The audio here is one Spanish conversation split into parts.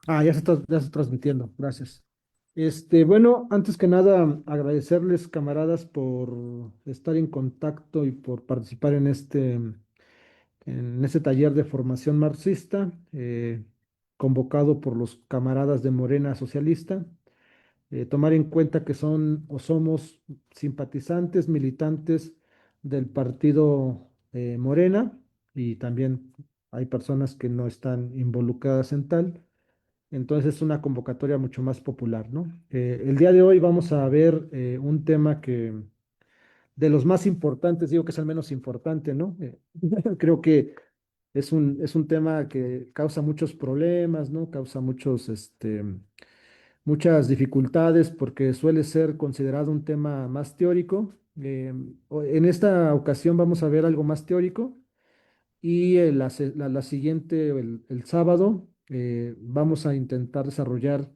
Ya está transmitiendo, gracias. Bueno, antes que nada, agradecerles, camaradas, por estar en contacto y por participar en este taller de formación marxista, convocado por los camaradas de Morena Socialista. Tomar en cuenta que son o somos simpatizantes, militantes del partido Morena, y también hay personas que no están involucradas en tal. Entonces es una convocatoria mucho más popular, ¿no? El día de hoy vamos a ver un tema que de los más importantes, digo que es el menos importante, ¿no? Creo que es un tema que causa muchos problemas, ¿no? Causa muchas dificultades porque suele ser considerado un tema más teórico. En esta ocasión vamos a ver algo más teórico, y la siguiente, el sábado, vamos a intentar desarrollar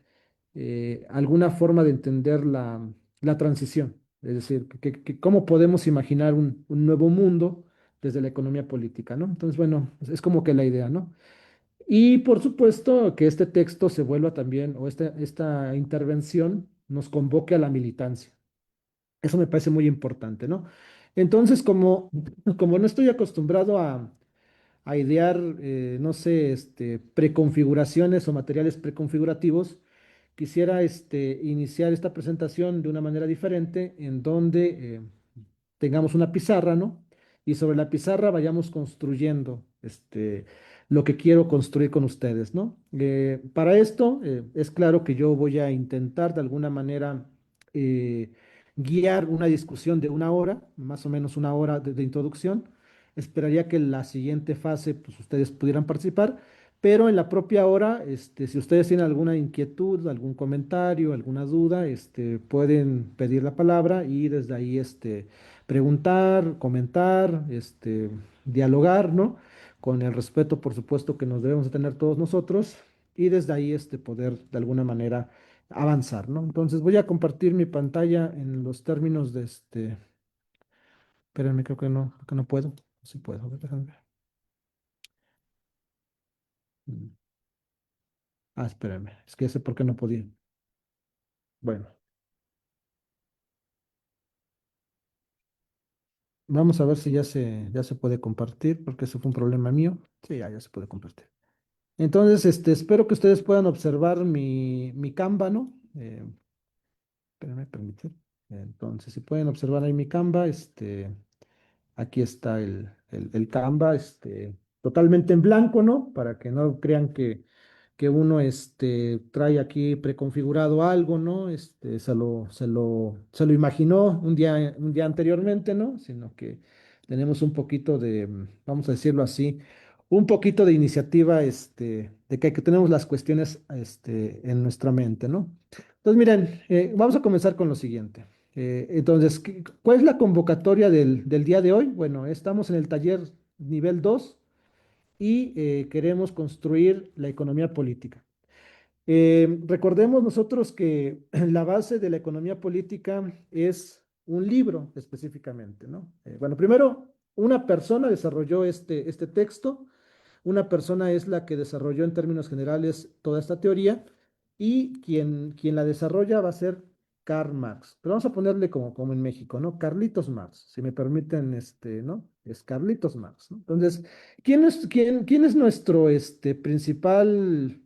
alguna forma de entender la transición. Es decir, cómo podemos imaginar un nuevo mundo desde la economía política, ¿no? Entonces, bueno, es como que la idea, ¿no? Y por supuesto que este texto se vuelva también, o esta intervención nos convoque a la militancia. Eso me parece muy importante, ¿no? Entonces, como no estoy acostumbrado a idear, no sé, preconfiguraciones o materiales preconfigurativos, quisiera iniciar esta presentación de una manera diferente, en donde tengamos una pizarra, ¿no? Y sobre la pizarra vayamos construyendo lo que quiero construir con ustedes, ¿no? Para esto, es claro que yo voy a intentar de alguna manera eh, guiar una discusión de una hora, más o menos una hora de introducción. Esperaría que en la siguiente fase, pues, ustedes pudieran participar, pero en la propia hora, si ustedes tienen alguna inquietud, algún comentario, alguna duda, pueden pedir la palabra, y desde ahí, preguntar, comentar, dialogar, ¿no? Con el respeto, por supuesto, que nos debemos de tener todos nosotros, y desde ahí, poder de alguna manera avanzar, ¿no? Entonces voy a compartir mi pantalla en los términos de espérenme, creo que no puedo. Sí puedo, a ver, déjame ver. Mm. Espérenme, es que ya sé por qué no podía. Bueno, vamos a ver si ya se puede compartir, porque eso fue un problema mío. Sí, ya se puede compartir. Entonces, espero que ustedes puedan observar mi Canva, ¿no? Espérenme, permitir. Entonces, si pueden observar ahí mi Canva, aquí está el Canva, totalmente en blanco, ¿no? Para que no crean que uno, trae aquí preconfigurado algo, ¿no? Se lo imaginó un día anteriormente, ¿no? Sino que tenemos un poquito de, vamos a decirlo así, un poquito de iniciativa, de que tenemos las cuestiones, en nuestra mente, ¿no? Entonces, miren, vamos a comenzar con lo siguiente. Entonces, ¿cuál es la convocatoria del día de hoy? Bueno, estamos en el taller nivel 2, y queremos construir la economía política. Recordemos nosotros que la base de la economía política es un libro específicamente, ¿no? Bueno, primero, una persona desarrolló este texto. Una persona es la que desarrolló en términos generales toda esta teoría, y quien la desarrolla va a ser Karl Marx. Pero vamos a ponerle como en México, ¿no? Carlitos Marx, si me permiten, ¿no? Es Carlitos Marx, ¿no? Entonces, quién es nuestro principal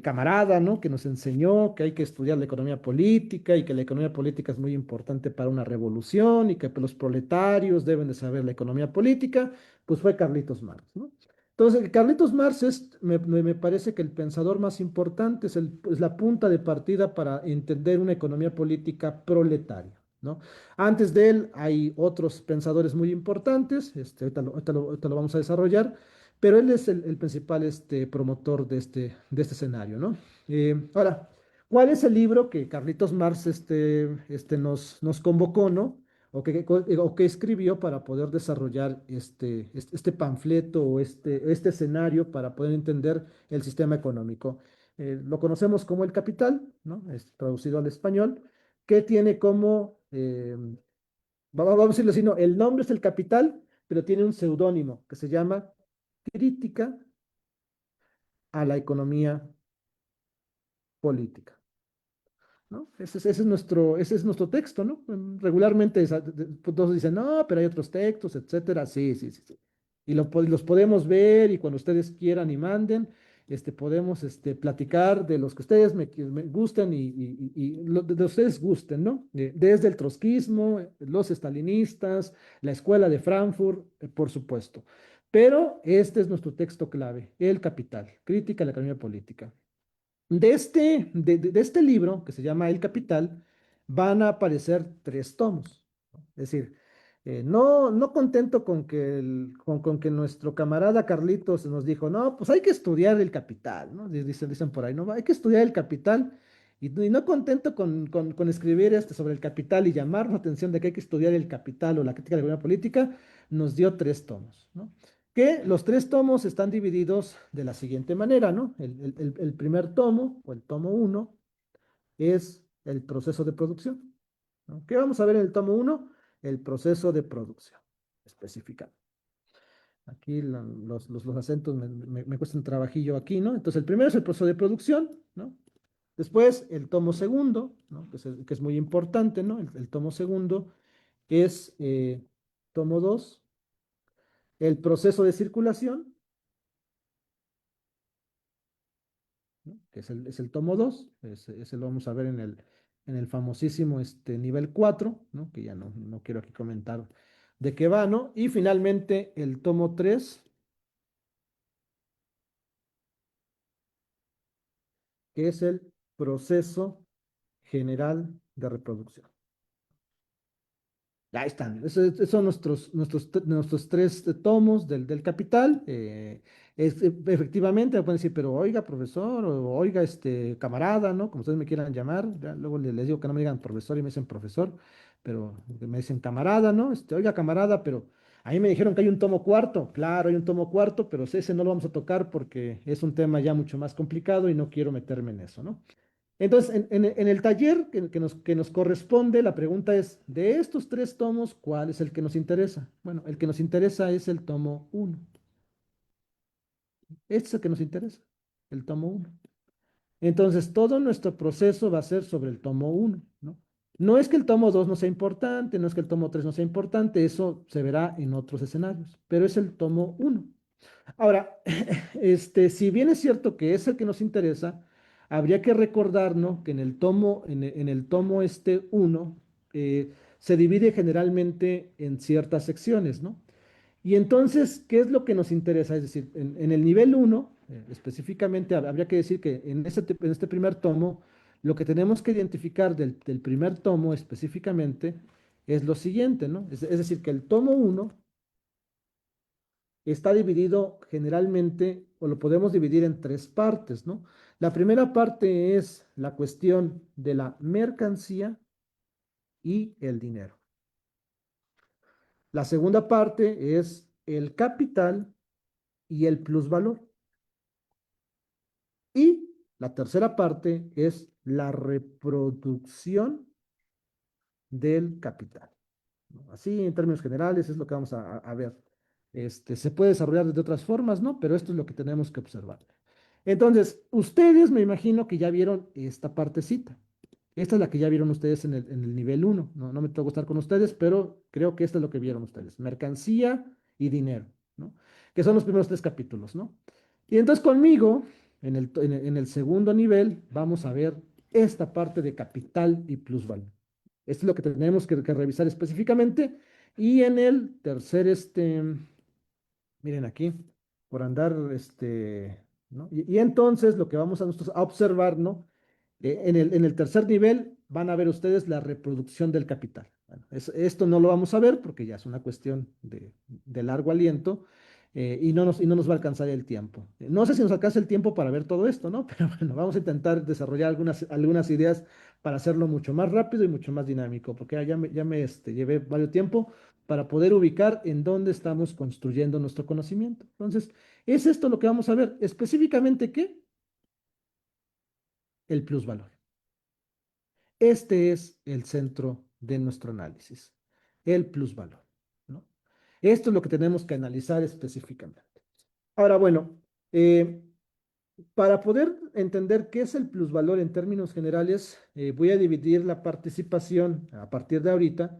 camarada, ¿no? Que nos enseñó que hay que estudiar la economía política, y que la economía política es muy importante para una revolución, y que pues, los proletarios deben de saber la economía política? Pues fue Carlitos Marx, ¿no? Entonces, Carlitos Marx me parece que el pensador más importante, es la punta de partida para entender una economía política proletaria, ¿no? Antes de él hay otros pensadores muy importantes, ahorita lo vamos a desarrollar, pero él es el principal, promotor de este escenario, ¿no? Ahora, ¿cuál es el libro que Carlitos Marx, nos convocó, ¿no? O que escribió para poder desarrollar este panfleto, o este escenario para poder entender el sistema económico? Lo conocemos como El Capital, ¿no? Es traducido al español, que tiene como, vamos a decirlo así, no, el nombre es El Capital, pero tiene un seudónimo que se llama Crítica a la economía política. ¿No? Ese es nuestro texto, ¿no? Regularmente pues, todos dicen, no, pero hay otros textos, etcétera. Sí, sí, sí, sí. Y los podemos ver y cuando ustedes quieran y manden, podemos platicar de los que ustedes me gusten y de ustedes gusten, ¿no? Desde el trotskismo, los estalinistas, la escuela de Frankfurt, por supuesto. Pero este es nuestro texto clave, El Capital, Crítica a la Economía Política. De este libro, que se llama El Capital, van a aparecer tres tomos. ¿No? Es decir, no contento con que nuestro camarada Carlitos nos dijo, no, pues hay que estudiar el Capital, ¿no? Dicen por ahí, no, hay que estudiar el Capital. Y no contento con escribir sobre el Capital y llamar la atención de que hay que estudiar el Capital o la crítica de la economía política, nos dio tres tomos, ¿no? Que los tres tomos están divididos de la siguiente manera, ¿no? El primer tomo, o el tomo uno, es el proceso de producción, ¿no? ¿Qué vamos a ver en el tomo uno? El proceso de producción, específica. Aquí los acentos me cuestan trabajillo aquí, ¿no? Entonces, el primero es el proceso de producción, ¿no? Después, el tomo segundo, ¿no? Que es muy importante, ¿no? El tomo segundo es tomo dos, el proceso de circulación, ¿no? Que es el tomo 2, ese lo vamos a ver en el famosísimo nivel 4, ¿no? Que ya no quiero aquí comentar de qué va, ¿no? Y finalmente el tomo 3, que es el proceso general de reproducción. Ahí están. Esos son nuestros tres tomos del Capital. Efectivamente, me pueden decir, pero oiga, profesor, o oiga, camarada, ¿no? Como ustedes me quieran llamar. Ya luego les digo que no me digan profesor y me dicen profesor, pero me dicen camarada, ¿no? Oiga, camarada, pero a mí me dijeron que hay un tomo cuarto. Claro, hay un tomo cuarto, pero ese no lo vamos a tocar porque es un tema ya mucho más complicado y no quiero meterme en eso, ¿no? Entonces, en el taller que nos corresponde, la pregunta es, de estos tres tomos, ¿cuál es el que nos interesa? Bueno, el que nos interesa es el tomo uno. Este es el que nos interesa, el tomo uno. Entonces, todo nuestro proceso va a ser sobre el tomo uno, ¿no? No es que el tomo 2 no sea importante, no es que el tomo 3 no sea importante, eso se verá en otros escenarios, pero es el tomo uno. Ahora, si bien es cierto que es el que nos interesa, habría que recordarnos que en el tomo uno, se divide generalmente en ciertas secciones, ¿no? Y entonces, ¿qué es lo que nos interesa? Es decir, en el nivel uno, específicamente, habría que decir que en este primer tomo, lo que tenemos que identificar del primer tomo específicamente es lo siguiente, ¿no? Es decir, que el tomo uno está dividido generalmente, o lo podemos dividir en tres partes, ¿no? La primera parte es la cuestión de la mercancía y el dinero. La segunda parte es el capital y el plusvalor. Y la tercera parte es la reproducción del capital, ¿no? Así, en términos generales, es lo que vamos a ver. Se puede desarrollar de otras formas, ¿no? Pero esto es lo que tenemos que observar. Entonces, ustedes me imagino que ya vieron esta partecita. Esta es la que ya vieron ustedes en el nivel uno. No me tengo que estar con ustedes, pero creo que esta es lo que vieron ustedes. Mercancía y dinero, ¿no? Que son los primeros tres capítulos, ¿no? Y entonces conmigo, en el segundo nivel, vamos a ver esta parte de capital y plusvalía. Esto es lo que tenemos que revisar específicamente. Y en el tercer, miren aquí, por andar, ¿no? Y entonces lo que vamos a, nosotros a observar, ¿no? En el tercer nivel van a ver ustedes la reproducción del capital. Bueno, esto no lo vamos a ver porque ya es una cuestión de largo aliento, y no nos va a alcanzar el tiempo. No sé si nos alcanza el tiempo para ver todo esto, ¿no? Pero bueno, vamos a intentar desarrollar algunas ideas para hacerlo mucho más rápido y mucho más dinámico, porque ya me llevé varios tiempo para poder ubicar en dónde estamos construyendo nuestro conocimiento. Entonces, es esto lo que vamos a ver. Específicamente, ¿qué? El plusvalor. Este es el centro de nuestro análisis, el plusvalor, ¿no? Esto es lo que tenemos que analizar específicamente. Ahora, bueno, Para poder entender qué es el plusvalor en términos generales, voy a dividir la participación a partir de ahorita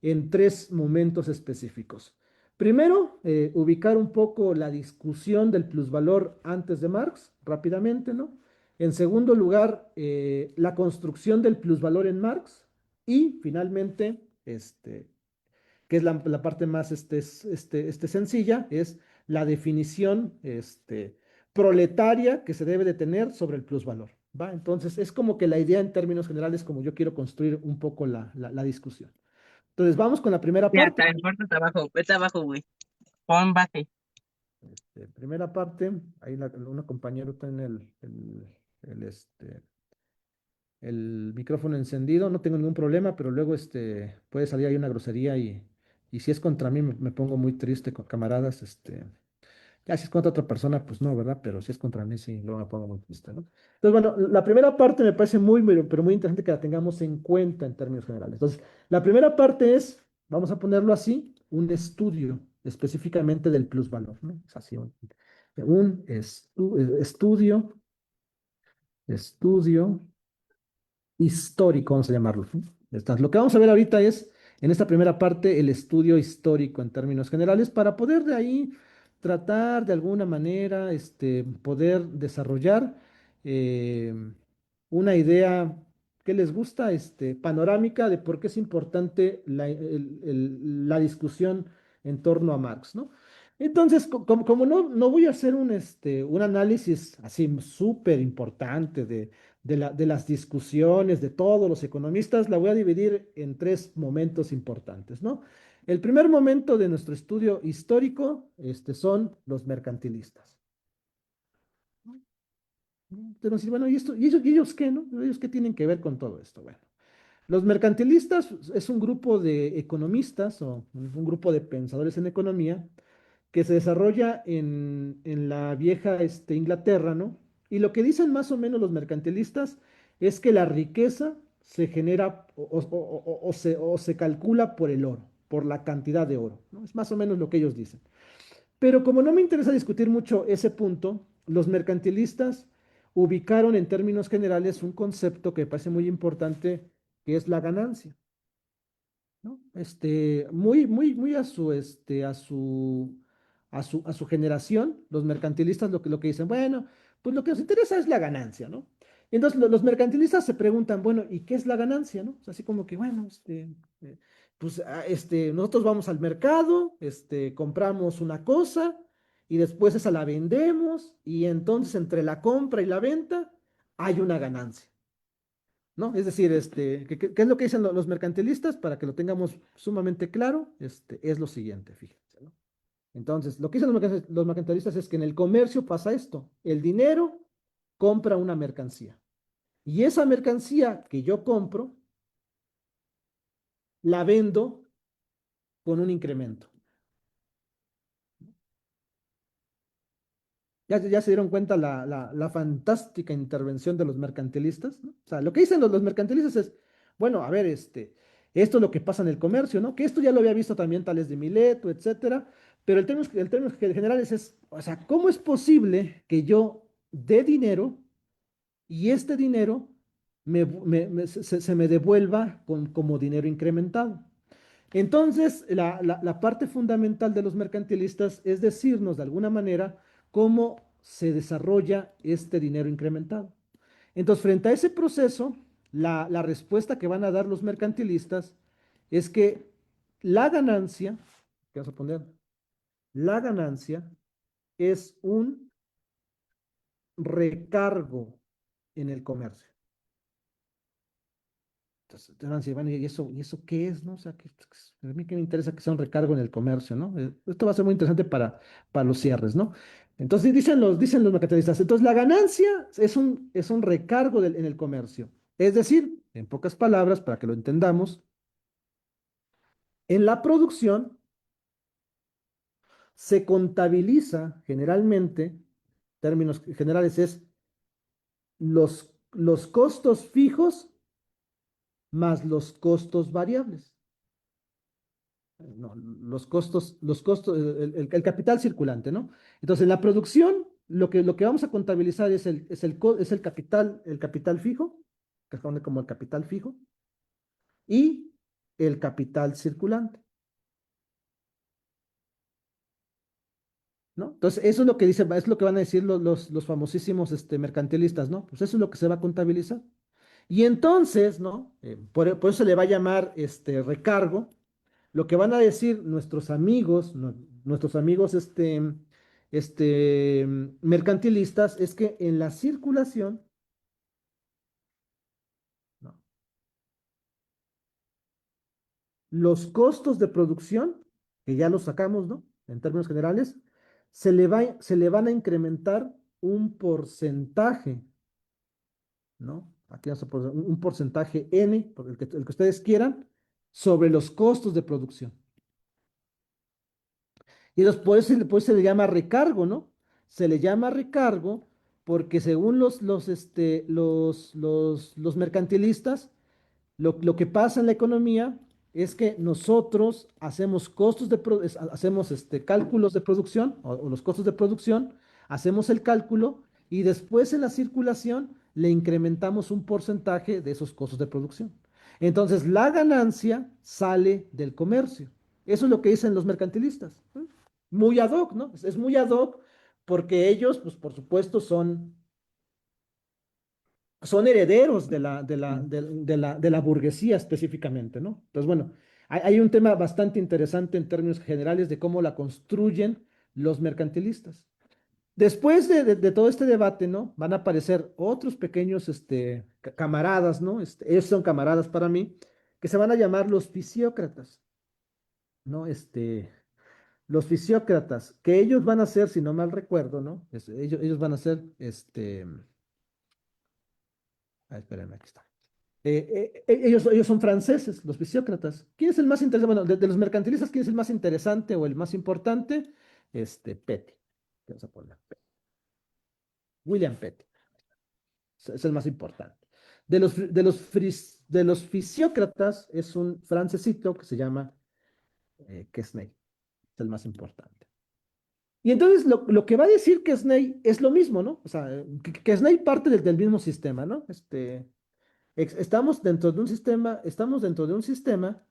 en tres momentos específicos. Primero, ubicar un poco la discusión del plusvalor antes de Marx, rápidamente, ¿no? En segundo lugar, la construcción del plusvalor en Marx. Y finalmente, que es la parte más sencilla, es la definición proletaria que se debe de tener sobre el plusvalor, ¿va? Entonces, es como que la idea en términos generales, como yo quiero construir un poco la discusión. Entonces, vamos con la primera Ya, parte. está, vete abajo, güey. Pon base. Primera parte, ahí una compañera está en el, este, el micrófono encendido, no tengo ningún problema, pero luego puede salir ahí una grosería y si es contra mí me pongo muy triste con camaradas, ya si es contra otra persona, pues no, ¿verdad? Pero si es contra mí, sí, luego me pongo muy triste, ¿no? Entonces, bueno, la primera parte me parece pero muy interesante que la tengamos en cuenta en términos generales. Entonces, la primera parte es, vamos a ponerlo así, un estudio específicamente del plusvalor, ¿no? Es así, estudio histórico, vamos a llamarlo, ¿no? Lo que vamos a ver ahorita es, en esta primera parte, el estudio histórico en términos generales, para poder de ahí tratar de alguna manera, poder desarrollar eh, una idea que les gusta, panorámica de por qué es importante la discusión en torno a Marx, ¿no? Entonces, como no voy a hacer un análisis así súper importante de las discusiones de todos los economistas, la voy a dividir en tres momentos importantes, ¿no? El primer momento de nuestro estudio histórico, son los mercantilistas. Pero sí, bueno, ¿y ellos qué, no? ¿Ellos qué tienen que ver con todo esto? Bueno, los mercantilistas es un grupo de economistas o un grupo de pensadores en economía que se desarrolla en la vieja Inglaterra, ¿no? Y lo que dicen más o menos los mercantilistas es que la riqueza se genera o se calcula por el oro, por la cantidad de oro, ¿no? Es más o menos lo que ellos dicen. Pero como no me interesa discutir mucho ese punto, los mercantilistas ubicaron en términos generales un concepto que me parece muy importante, que es la ganancia, ¿no? Muy a su generación, los mercantilistas lo que dicen, bueno, pues lo que nos interesa es la ganancia, ¿no? Y entonces los mercantilistas se preguntan, bueno, ¿y qué es la ganancia, no? O sea, así como que, bueno, eh, pues, nosotros vamos al mercado, compramos una cosa y después esa la vendemos y entonces entre la compra y la venta hay una ganancia. ¿No? Es decir, ¿qué es lo que dicen los mercantilistas? Para que lo tengamos sumamente claro, es lo siguiente, fíjense, ¿no? Entonces, lo que dicen los mercantilistas es que en el comercio pasa esto, el dinero compra una mercancía y esa mercancía que yo compro, la vendo con un incremento. Ya se dieron cuenta la fantástica intervención de los mercantilistas, ¿no? O sea, lo que dicen los mercantilistas es, bueno, a ver, esto es lo que pasa en el comercio, ¿no? Que esto ya lo había visto también Tales de Mileto, etcétera, pero el término generales es, o sea, ¿cómo es posible que yo dé dinero y este dinero se me devuelva como dinero incrementado? Entonces, la parte fundamental de los mercantilistas es decirnos de alguna manera cómo se desarrolla este dinero incrementado. Entonces, frente a ese proceso, la respuesta que van a dar los mercantilistas es que la ganancia, ¿qué vamos a poner? La ganancia es un recargo en el comercio. Entonces, te van a decir, bueno, ¿y eso qué es, no? O sea, a mí que me interesa que sea un recargo en el comercio, ¿no? Esto va a ser muy interesante para los cierres, ¿no? Entonces, dicen los mercantilistas, entonces la ganancia es un recargo en el comercio. Es decir, en pocas palabras, para que lo entendamos, en la producción se contabiliza generalmente, términos generales, es los costos fijos más los costos variables. No, los costos, el capital circulante, ¿no? Entonces, en la producción, lo que vamos a contabilizar es el capital fijo, que se conoce como el capital fijo, y el capital circulante, ¿no? Entonces, eso es lo que dice, es lo que van a decir los famosísimos mercantilistas, ¿no? Pues eso es lo que se va a contabilizar. Y entonces, ¿no? Por eso se le va a llamar recargo. Lo que van a decir nuestros amigos, nuestros amigos mercantilistas, es que en la circulación, ¿no? Los costos de producción, que ya los sacamos, ¿no? En términos generales, se le van a incrementar un porcentaje, ¿no? Aquí vamos a poner un porcentaje N, por el que ustedes quieran, sobre los costos de producción. Y después se le llama recargo, ¿no? Se le llama recargo porque según los mercantilistas, lo que pasa en la economía es que nosotros hacemos hacemos cálculos de producción o los costos de producción, hacemos el cálculo y después en la circulación le incrementamos un porcentaje de esos costos de producción. Entonces la ganancia sale del comercio. Eso es lo que dicen los mercantilistas. Muy ad hoc, ¿no? Es muy ad hoc porque ellos, pues por supuesto, son herederos de la burguesía específicamente, ¿no? Entonces, bueno, hay un tema bastante interesante en términos generales de cómo la construyen los mercantilistas. Después de todo este debate, ¿no? Van a aparecer otros pequeños camaradas, ¿no? Ellos son camaradas para mí, que se van a llamar los fisiócratas, ¿no? Los fisiócratas, que ellos van a ser, si no mal recuerdo, ¿no? Ellos van a ser, espérenme, aquí está. Ellos son franceses, los fisiócratas. ¿Quién es el más interesante? Bueno, de los mercantilistas, ¿quién es el más interesante o el más importante? Petty. Vamos a poner William Petty. Es el más importante. De los fisiócratas es un francesito que se llama Quesnay. Es el más importante. Y entonces lo que va a decir Quesnay es lo mismo, ¿no? O sea, Quesnay parte del mismo sistema, ¿no? Estamos dentro de un sistema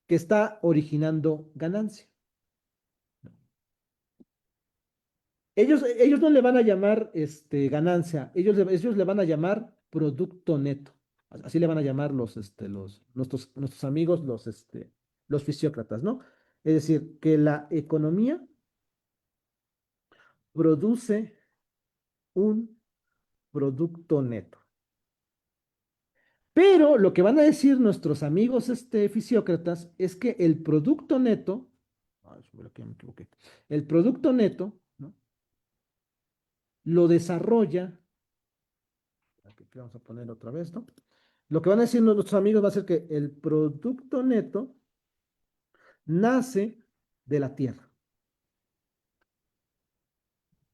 que está originando ganancia. Ellos no le van a llamar ganancia, ellos le van a llamar producto neto. Así le van a llamar nuestros amigos, los fisiócratas, ¿no? Es decir, que la economía produce un producto neto. Pero lo que van a decir nuestros amigos fisiócratas es que el producto neto, aquí me equivoqué, el producto neto, ¿no? Lo desarrolla, aquí vamos a poner otra vez, ¿no? Lo que van a decir nuestros amigos va a ser que el producto neto nace de la tierra.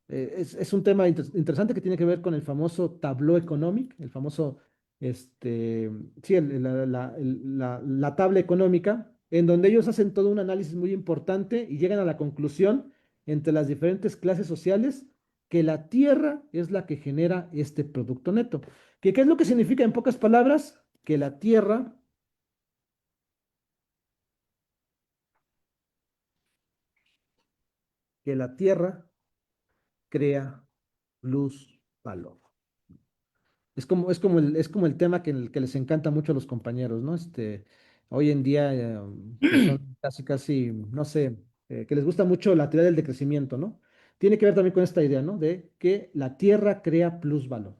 Es un tema interesante que tiene que ver con el famoso tableau économique, el famoso, sí, la tabla económica, en donde ellos hacen todo un análisis muy importante y llegan a la conclusión entre las diferentes clases sociales que la tierra es la que genera este producto neto. ¿Qué es lo que significa en pocas palabras? Que la tierra crea luz, valor. Es como el tema que les encanta mucho a los compañeros, ¿no? Hoy en día, que son casi, casi, no sé, que les gusta mucho la teoría del decrecimiento, ¿no? Tiene que ver también con esta idea, ¿no? De que la tierra crea plusvalor.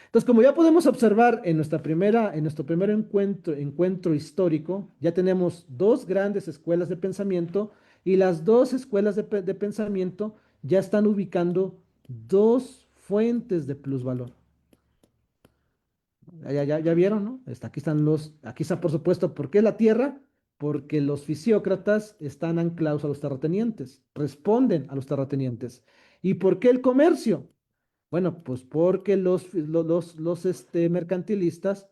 Entonces, como ya podemos observar en nuestro primer encuentro histórico, ya tenemos dos grandes escuelas de pensamiento y las dos escuelas de pensamiento ya están ubicando dos fuentes de plusvalor. Ya vieron, ¿no? Aquí está por supuesto, ¿por qué la tierra? Porque los fisiócratas están anclados a los terratenientes, responden a los terratenientes. ¿Y por qué el comercio? Bueno, pues porque los mercantilistas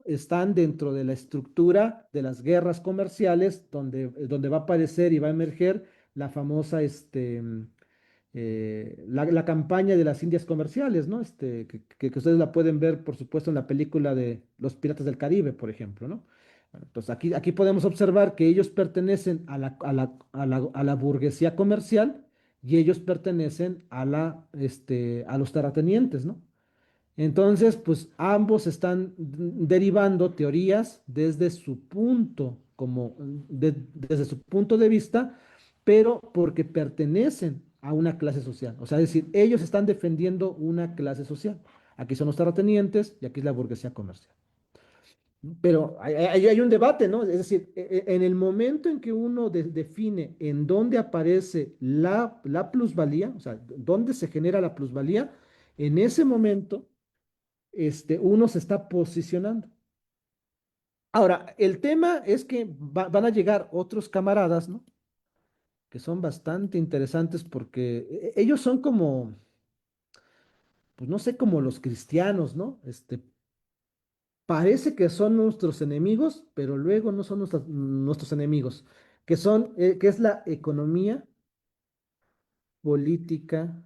están dentro de la estructura de las guerras comerciales, donde va a aparecer y va a emerger la famosa la campaña de las Indias comerciales, ¿no? Que ustedes la pueden ver, por supuesto, en la película de Los Piratas del Caribe, por ejemplo, ¿no? Bueno, entonces aquí podemos observar que ellos pertenecen a la burguesía comercial y ellos pertenecen a los terratenientes, ¿no? Entonces, pues ambos están derivando teorías desde su punto, desde su punto de vista, pero porque pertenecen a una clase social. O sea, es decir, ellos están defendiendo una clase social. Aquí son los terratenientes y aquí es la burguesía comercial. Pero hay un debate, ¿no? Es decir, en el momento en que uno define en dónde aparece la plusvalía, o sea, dónde se genera la plusvalía, en ese momento uno se está posicionando. Ahora, el tema es que van a llegar otros camaradas, ¿no? Que son bastante interesantes porque ellos son como, pues no sé, como los cristianos, ¿no? Parece que son nuestros enemigos, pero luego no son nuestros enemigos, que es la economía política,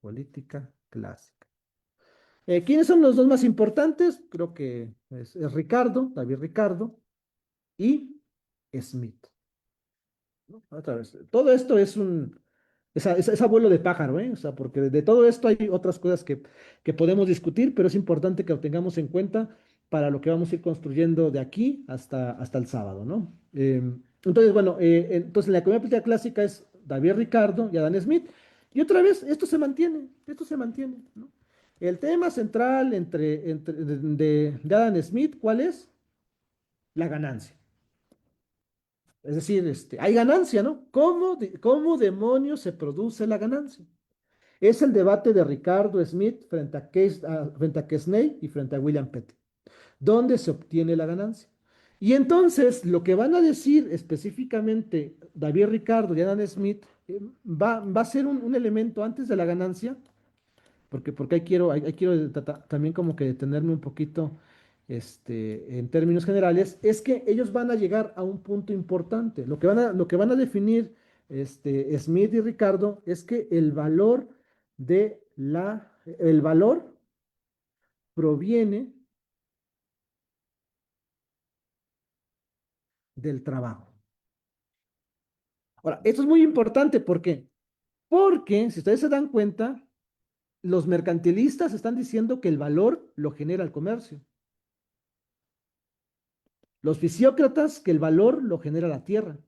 política clásica. ¿Quiénes son los dos más importantes? Creo que es Ricardo, David Ricardo y Smith. ¿No? Otra vez, todo esto es abuelo de pájaro, ¿eh? O sea, porque de todo esto hay otras cosas que podemos discutir, pero es importante que lo tengamos en cuenta para lo que vamos a ir construyendo de aquí hasta el sábado, ¿no? Entonces, bueno, entonces la economía política clásica es David Ricardo y Adam Smith, y otra vez, esto se mantiene, ¿no? El tema central de Adam Smith, ¿cuál es? La ganancia. Es decir, hay ganancia, ¿no? ¿Cómo demonios se produce la ganancia? Es el debate de Ricardo Smith frente a Kesney y frente a William Petty. ¿Dónde se obtiene la ganancia? Y entonces, lo que van a decir específicamente David Ricardo y Adam Smith va a ser un elemento antes de la ganancia porque ahí quiero también como que detenerme un poquito en términos generales, es que ellos van a llegar a un punto importante. Lo que van a definir Smith y Ricardo es que el valor proviene del trabajo. Ahora, esto es muy importante, ¿por qué? Porque, si ustedes se dan cuenta, los mercantilistas están diciendo que el valor lo genera el comercio. Los fisiócratas que el valor lo genera la tierra,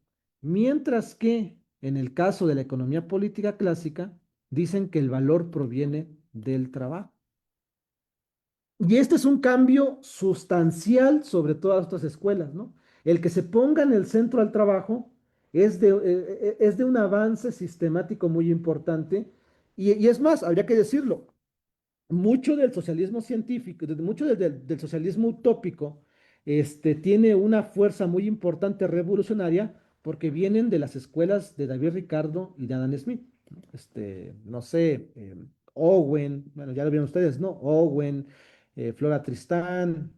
mientras que en el caso de la economía política clásica dicen que el valor proviene del trabajo. Y este es un cambio sustancial sobre todas estas escuelas, ¿no? El que se ponga en el centro al trabajo es de un avance sistemático muy importante y es más, habría que decirlo, mucho del socialismo científico, mucho del socialismo utópico, tiene una fuerza muy importante revolucionaria porque vienen de las escuelas de David Ricardo y de Adam Smith. ¿No? No sé, Owen, bueno, ya lo vieron ustedes, ¿no? Owen, Flora Tristán,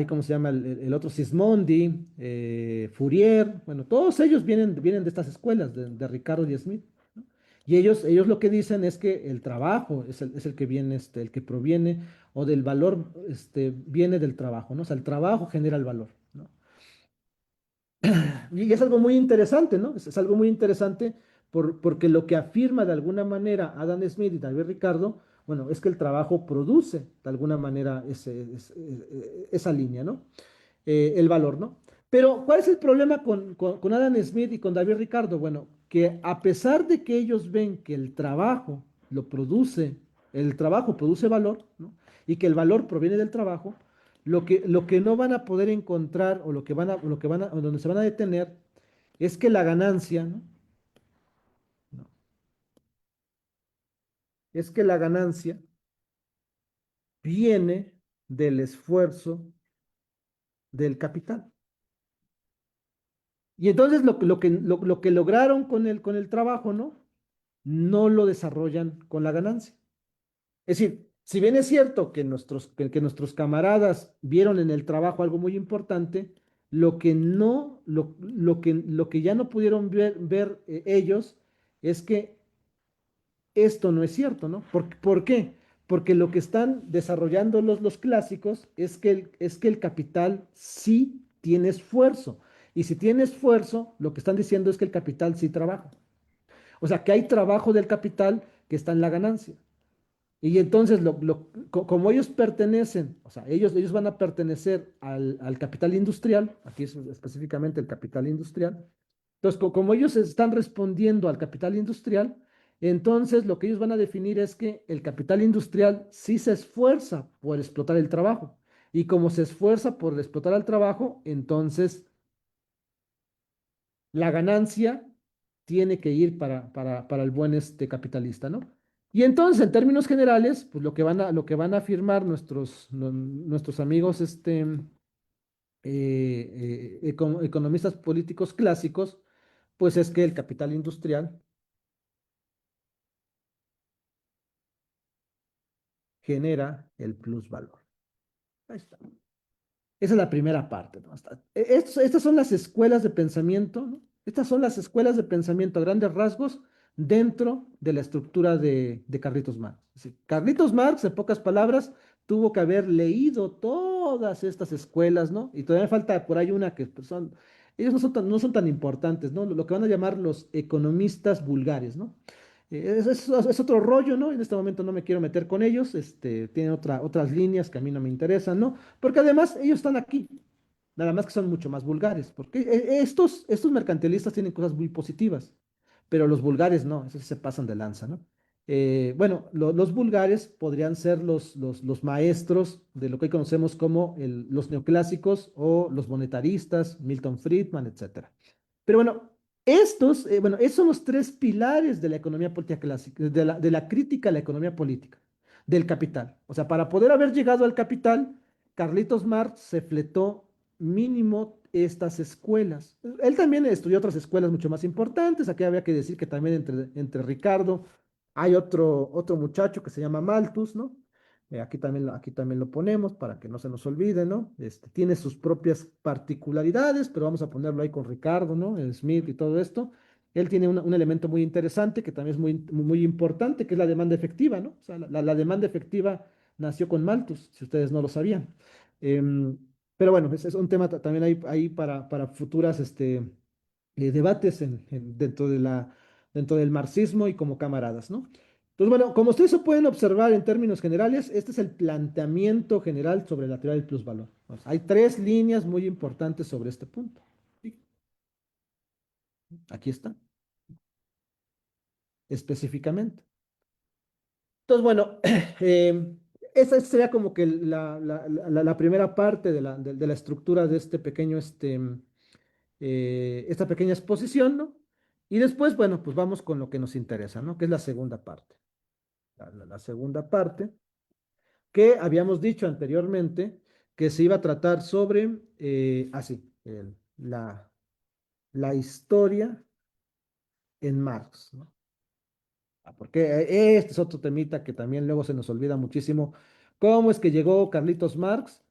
¿cómo se llama? El otro Sismondi, Fourier, bueno, todos ellos vienen de estas escuelas, de Ricardo y Smith. ¿No? Y ellos lo que dicen es que el trabajo es el que viene, el que proviene, o del valor, viene del trabajo, ¿no? O sea, el trabajo genera el valor, ¿no? Y es algo muy interesante, ¿no? Es algo muy interesante porque lo que afirma de alguna manera Adam Smith y David Ricardo, bueno, es que el trabajo produce de alguna manera esa línea, ¿no? El valor, ¿no? Pero, ¿cuál es el problema con Adam Smith y con David Ricardo? Bueno, que a pesar de que ellos ven que el trabajo produce valor, ¿no? Y que el valor proviene del trabajo, lo que no van a poder encontrar o o donde se van a detener es que la ganancia, ¿no? No, es que la ganancia viene del esfuerzo del capital. Y entonces lo que lograron con el trabajo, ¿no? No lo desarrollan con la ganancia. Es decir, si bien es cierto que nuestros camaradas vieron en el trabajo algo muy importante, Lo que ya no pudieron ver ellos es que esto no es cierto, ¿no? ¿Por qué? Porque lo que están desarrollando los clásicos es que el capital sí tiene esfuerzo. Y si tiene esfuerzo, lo que están diciendo es que el capital sí trabaja. O sea, que hay trabajo del capital que está en la ganancia. Y entonces, como ellos pertenecen, o sea, ellos van a pertenecer al capital industrial, aquí es específicamente el capital industrial, entonces, como ellos están respondiendo al capital industrial, entonces lo que ellos van a definir es que el capital industrial sí se esfuerza por explotar el trabajo. Y como se esfuerza por explotar el trabajo, entonces la ganancia tiene que ir para el buen capitalista, ¿no? Y entonces, en términos generales, pues lo que van a afirmar nuestros amigos economistas políticos clásicos, pues es que el capital industrial genera el plusvalor. Ahí está. Esa es la primera parte, ¿no? Estas son las escuelas de pensamiento, ¿no? Estas son las escuelas de pensamiento a grandes rasgos dentro de la estructura de Carlitos Marx. Es decir, Carlitos Marx, en pocas palabras, tuvo que haber leído todas estas escuelas, ¿no? Y todavía falta por ahí una que pues, ellos no son tan importantes, ¿no? Lo que van a llamar los economistas vulgares, ¿no? Es otro rollo, ¿no? En este momento no me quiero meter con ellos, tienen otras líneas que a mí no me interesan, ¿no? Porque además ellos están aquí, nada más que son mucho más vulgares, porque estos mercantilistas tienen cosas muy positivas, pero los vulgares no, esos sí se pasan de lanza, ¿no? Bueno, los vulgares podrían ser los maestros de lo que hoy conocemos como los neoclásicos o los monetaristas, Milton Friedman, etcétera. Pero bueno, esos son los tres pilares de la economía política clásica, de la crítica a la economía política, del capital. O sea, para poder haber llegado al capital, Carlitos Marx se fletó mínimo estas escuelas. Él también estudió otras escuelas mucho más importantes. Aquí había que decir que también entre Ricardo hay otro muchacho que se llama Malthus, ¿no? Aquí también lo ponemos para que no se nos olvide, ¿no? Tiene sus propias particularidades, pero vamos a ponerlo ahí con Ricardo, ¿no? El Smith y todo esto. Él tiene un elemento muy interesante que también es muy importante, que es la demanda efectiva, ¿no? O sea, la demanda efectiva nació con Malthus, si ustedes no lo sabían. Em, pero bueno, ese es un tema también ahí para futuras debates dentro del marxismo y como camaradas, ¿no? Entonces, bueno, como ustedes se pueden observar en términos generales, este es el planteamiento general sobre la teoría del plusvalor. O sea, hay tres líneas muy importantes sobre este punto. Sí, aquí está, específicamente. Entonces, bueno, esa sería como que la primera parte de la estructura de este pequeño, esta pequeña exposición, ¿no? Y después, bueno, pues vamos con lo que nos interesa, ¿no? Que es la segunda parte. La segunda parte, que habíamos dicho anteriormente que se iba a tratar sobre, la historia en Marx, ¿no? Porque este es otro temita que también luego se nos olvida muchísimo. ¿Cómo es que llegó Carlitos Marx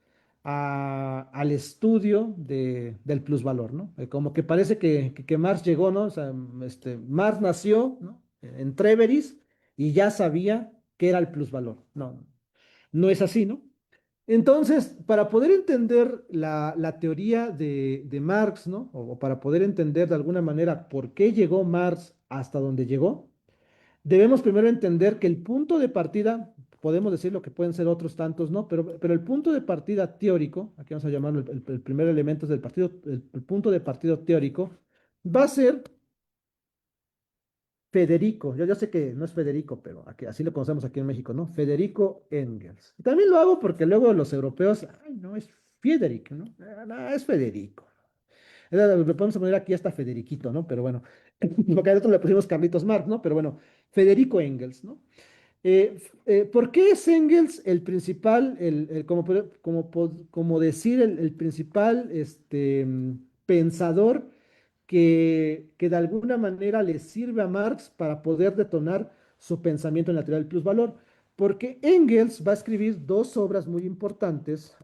al estudio del plusvalor, ¿no? Como que parece que Marx llegó, ¿no? O sea, Marx nació, ¿no? En Treveris y ya sabía qué era el plusvalor. No, no es así, ¿no? Entonces, para poder entender la teoría de Marx, ¿no? O para poder entender de alguna manera por qué llegó Marx hasta donde llegó, debemos primero entender que el punto de partida, podemos decir lo que pueden ser otros tantos, ¿no? Pero el punto de partida teórico, aquí vamos a llamarlo el primer elemento del partido, el punto de partida teórico, va a ser Federico. Yo sé que no es Federico, pero así lo conocemos aquí en México, ¿no? Federico Engels. Y también lo hago porque luego los europeos, ay, no, es Friedrich, ¿no? No, es Federico. Le podemos poner aquí hasta Federiquito, ¿no? Pero bueno, porque a nosotros le pusimos Carlitos Marx, ¿no? Pero bueno, Federico Engels, ¿no? ¿Por qué es Engels el principal, como decir, el principal pensador que de alguna manera le sirve a Marx para poder detonar su pensamiento en la teoría del plusvalor? Porque Engels va a escribir dos obras muy importantes,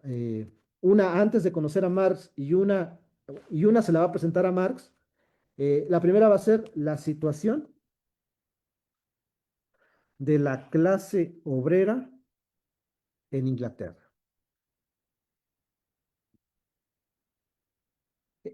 una antes de conocer a Marx y una y una se la va a presentar a Marx. La primera va a ser la situación de la clase obrera en Inglaterra.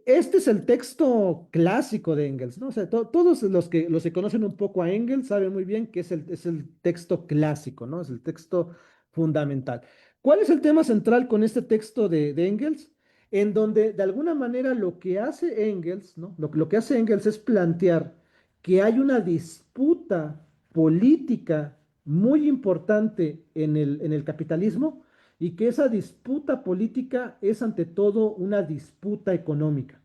Este es el texto clásico de Engels, ¿no? O sea, todos los que conocen un poco a Engels saben muy bien que es el texto clásico, ¿no? Es el texto fundamental. ¿Cuál es el tema central con este texto de Engels? En donde de alguna manera lo que hace Engels, ¿no? Lo que hace Engels es plantear que hay una disputa política muy importante en el capitalismo y que esa disputa política es ante todo una disputa económica,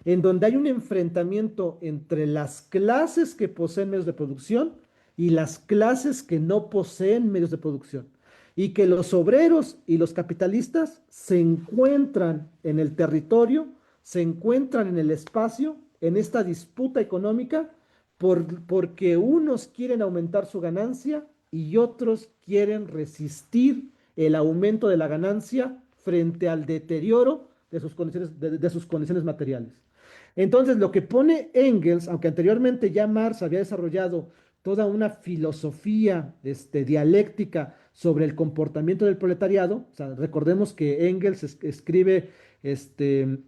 en donde hay un enfrentamiento entre las clases que poseen medios de producción y las clases que no poseen medios de producción, y que los obreros y los capitalistas se encuentran en el territorio, se encuentran en el espacio, en esta disputa económica, porque unos quieren aumentar su ganancia y otros quieren resistir el aumento de la ganancia frente al deterioro de sus condiciones, de sus condiciones materiales. Entonces, lo que pone Engels, aunque anteriormente ya Marx había desarrollado toda una filosofía dialéctica sobre el comportamiento del proletariado, o sea, recordemos que Engels escribe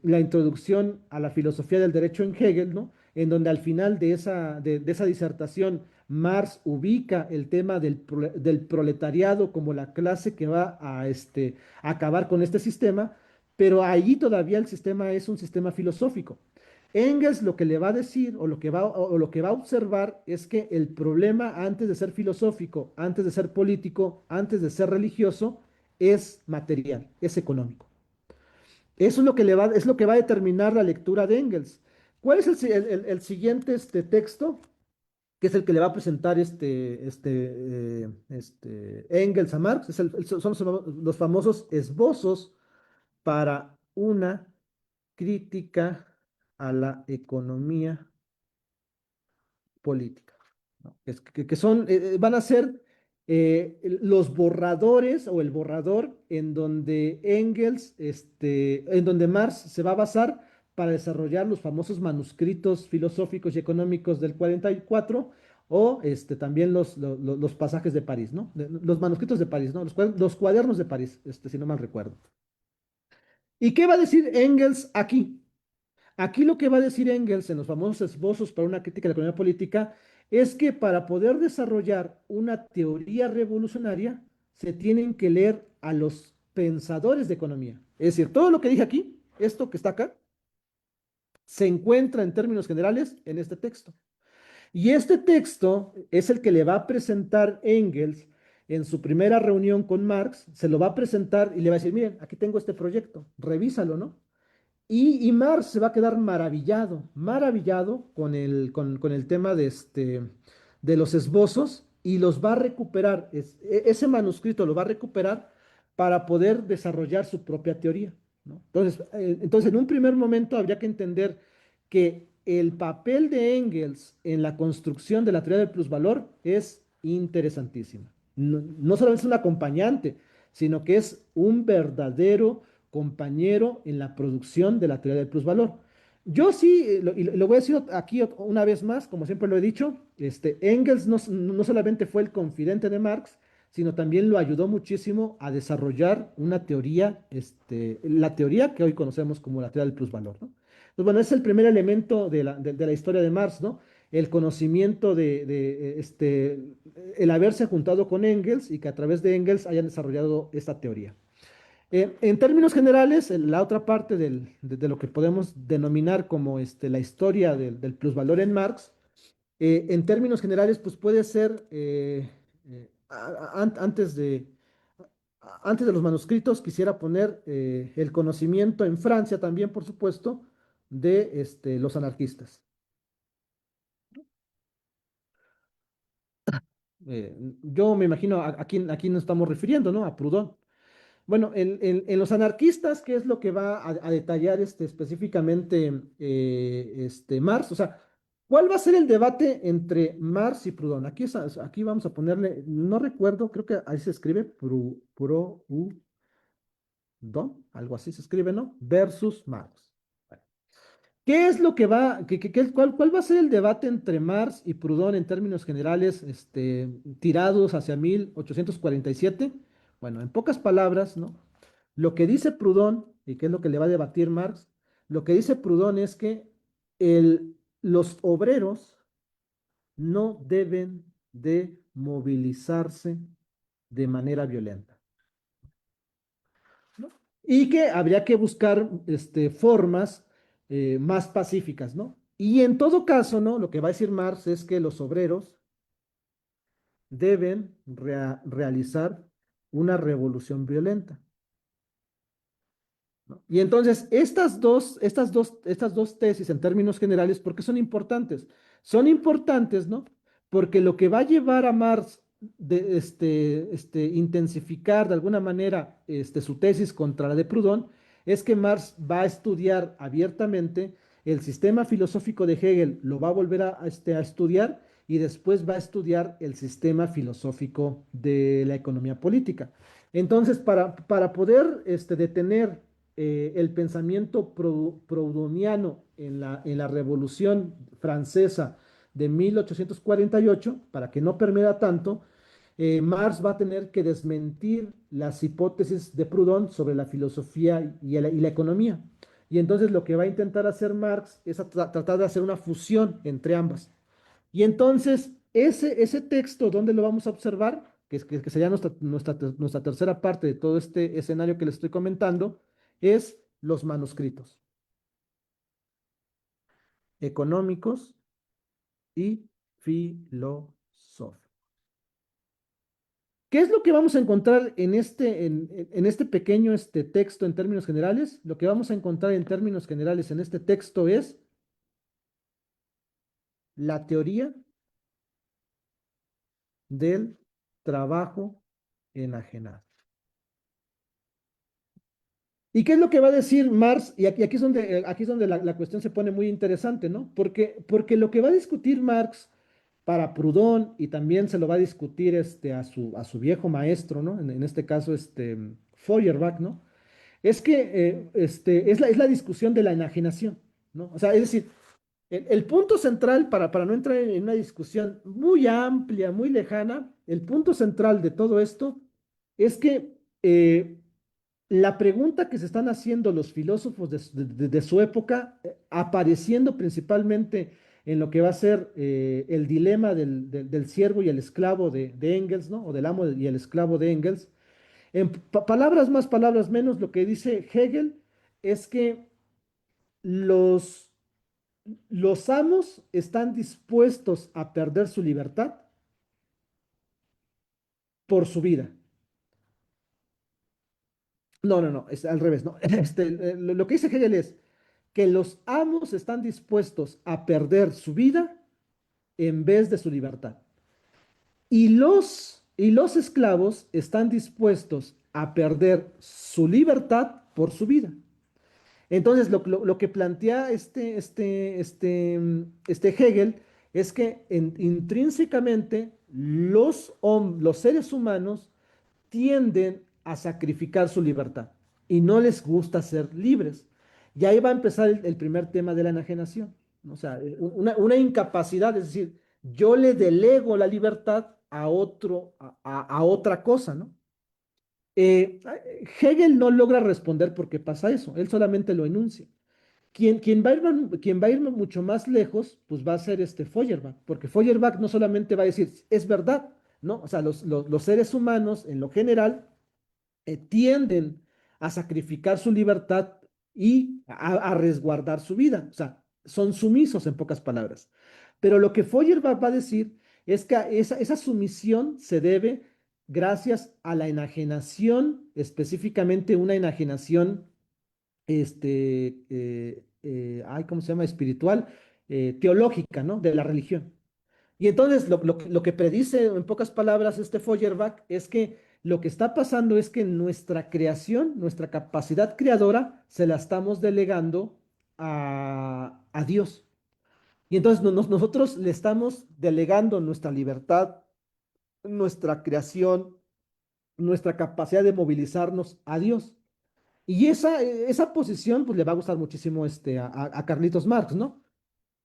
la introducción a la filosofía del derecho en Hegel, ¿no? En donde al final de esa disertación Marx ubica el tema del proletariado como la clase que va a acabar con este sistema, pero allí todavía el sistema es un sistema filosófico. Engels lo que le va a decir o lo que va a observar es que el problema antes de ser filosófico, antes de ser político, antes de ser religioso, es material, es económico. Eso es lo que es lo que va a determinar la lectura de Engels. ¿Cuál es el siguiente texto? Que es el que le va a presentar Engels a Marx. Son los famosos esbozos para una crítica a la economía política, ¿no? Que son, van a ser los borradores o el borrador en donde en donde Marx se va a basar para desarrollar los famosos manuscritos filosóficos y económicos del 44 o también los pasajes de París, ¿no? Los manuscritos de París, ¿no? Los cuadernos de París, si no mal recuerdo. ¿Y qué va a decir Engels aquí? Aquí lo que va a decir Engels en los famosos esbozos para una crítica de la economía política es que para poder desarrollar una teoría revolucionaria se tienen que leer a los pensadores de economía. Es decir, todo lo que dije aquí, esto que está acá, se encuentra en términos generales en este texto. Y este texto es el que le va a presentar Engels en su primera reunión con Marx, se lo va a presentar y le va a decir, miren, aquí tengo este proyecto, revísalo, ¿no? Y Marx se va a quedar maravillado, maravillado con el tema de los esbozos y los va a recuperar. Ese manuscrito lo va a recuperar para poder desarrollar su propia teoría, ¿no? Entonces, en un primer momento habría que entender que el papel de Engels en la construcción de la teoría del plusvalor es interesantísimo. No solamente es un acompañante, sino que es un verdadero compañero en la producción de la teoría del plusvalor. Yo sí, y lo voy a decir aquí una vez más, como siempre lo he dicho, Engels no solamente fue el confidente de Marx, sino también lo ayudó muchísimo a desarrollar una teoría, la teoría que hoy conocemos como la teoría del plusvalor, ¿no? Entonces, bueno, es el primer elemento de la historia de Marx, ¿no? El conocimiento el haberse juntado con Engels y que a través de Engels hayan desarrollado esta teoría. En términos generales, la otra parte de lo que podemos denominar como la historia del plusvalor en Marx, en términos generales, pues puede ser, antes de los manuscritos, quisiera poner el conocimiento en Francia también, por supuesto, de los anarquistas. Yo me imagino a quién nos estamos refiriendo, ¿no? A Proudhon. Bueno, en los anarquistas, ¿qué es lo que va a detallar específicamente Marx? O sea, ¿cuál va a ser el debate entre Marx y Proudhon? Aquí vamos a ponerle, no recuerdo, creo que ahí se escribe Proudhon, algo así se escribe, ¿no? Versus Marx. ¿Qué es lo que va, cuál va a ser el debate entre Marx y Proudhon en términos generales, tirados hacia 1847? Bueno, en pocas palabras, ¿no? Lo que dice Proudhon, y qué es lo que le va a debatir Marx, lo que dice Proudhon es que los obreros no deben de movilizarse de manera violenta, ¿no? Y que habría que buscar formas más pacíficas, ¿no? Y en todo caso, ¿no? Lo que va a decir Marx es que los obreros deben realizar una revolución violenta, ¿no? Y entonces, estas dos tesis en términos generales, ¿por qué son importantes? Son importantes, ¿no? Porque lo que va a llevar a Marx de intensificar de alguna manera su tesis contra la de Proudhon es que Marx va a estudiar abiertamente el sistema filosófico de Hegel, lo va a volver a estudiar y después va a estudiar el sistema filosófico de la economía política. Entonces, para poder detener el pensamiento proudhoniano en la Revolución Francesa de 1848, para que no permea tanto, Marx va a tener que desmentir las hipótesis de Proudhon sobre la filosofía y la economía. Y entonces lo que va a intentar hacer Marx es tratar de hacer una fusión entre ambas. Y entonces, ese texto, ¿dónde lo vamos a observar? Que sería nuestra tercera parte de todo este escenario que les estoy comentando, es los manuscritos económicos y filosóficos. ¿Qué es lo que vamos a encontrar en este pequeño texto en términos generales? Lo que vamos a encontrar en términos generales en este texto es la teoría del trabajo enajenado. ¿Y qué es lo que va a decir Marx? Y aquí es donde la cuestión se pone muy interesante, ¿no? Porque lo que va a discutir Marx para Proudhon y también se lo va a discutir a su viejo maestro, ¿no? En este caso, Feuerbach, ¿no? Es que es la discusión de la enajenación, ¿no? O sea, es decir, el punto central, para no entrar en una discusión muy amplia, muy lejana, el punto central de todo esto es que la pregunta que se están haciendo los filósofos de su época, apareciendo principalmente en lo que va a ser el dilema del siervo y el esclavo de Engels, ¿no? O del amo y el esclavo de Engels. En palabras más, palabras menos, lo que dice Hegel es que los, los amos están dispuestos a perder su libertad por su vida. No, no, no, es al revés, no. Lo que dice Hegel es que los amos están dispuestos a perder su vida en vez de su libertad. Y los esclavos están dispuestos a perder su libertad por su vida. Entonces, lo que plantea Hegel es que intrínsecamente los seres humanos tienden a sacrificar su libertad y no les gusta ser libres. Y ahí va a empezar el primer tema de la enajenación, ¿no? O sea, una incapacidad, es decir, yo le delego la libertad a otra cosa, ¿no? Eh, Hegel no logra responder por qué pasa eso, él solamente lo enuncia. Quien va a ir mucho más lejos, pues va a ser Feuerbach, porque Feuerbach no solamente va a decir, es verdad, ¿no? O sea, los seres humanos en lo general tienden a sacrificar su libertad y a resguardar su vida. O sea, son sumisos en pocas palabras. Pero lo que Feuerbach va a decir es que esa sumisión se debe gracias a la enajenación, específicamente una enajenación, ¿cómo se llama? Espiritual, teológica, ¿no? De la religión. Y entonces lo que predice en pocas palabras Feuerbach es que lo que está pasando es que nuestra creación, nuestra capacidad creadora, se la estamos delegando a Dios. Y entonces nosotros le estamos delegando nuestra libertad, nuestra creación, nuestra capacidad de movilizarnos a Dios. Y esa posición pues le va a gustar muchísimo a Carlitos Marx, ¿no?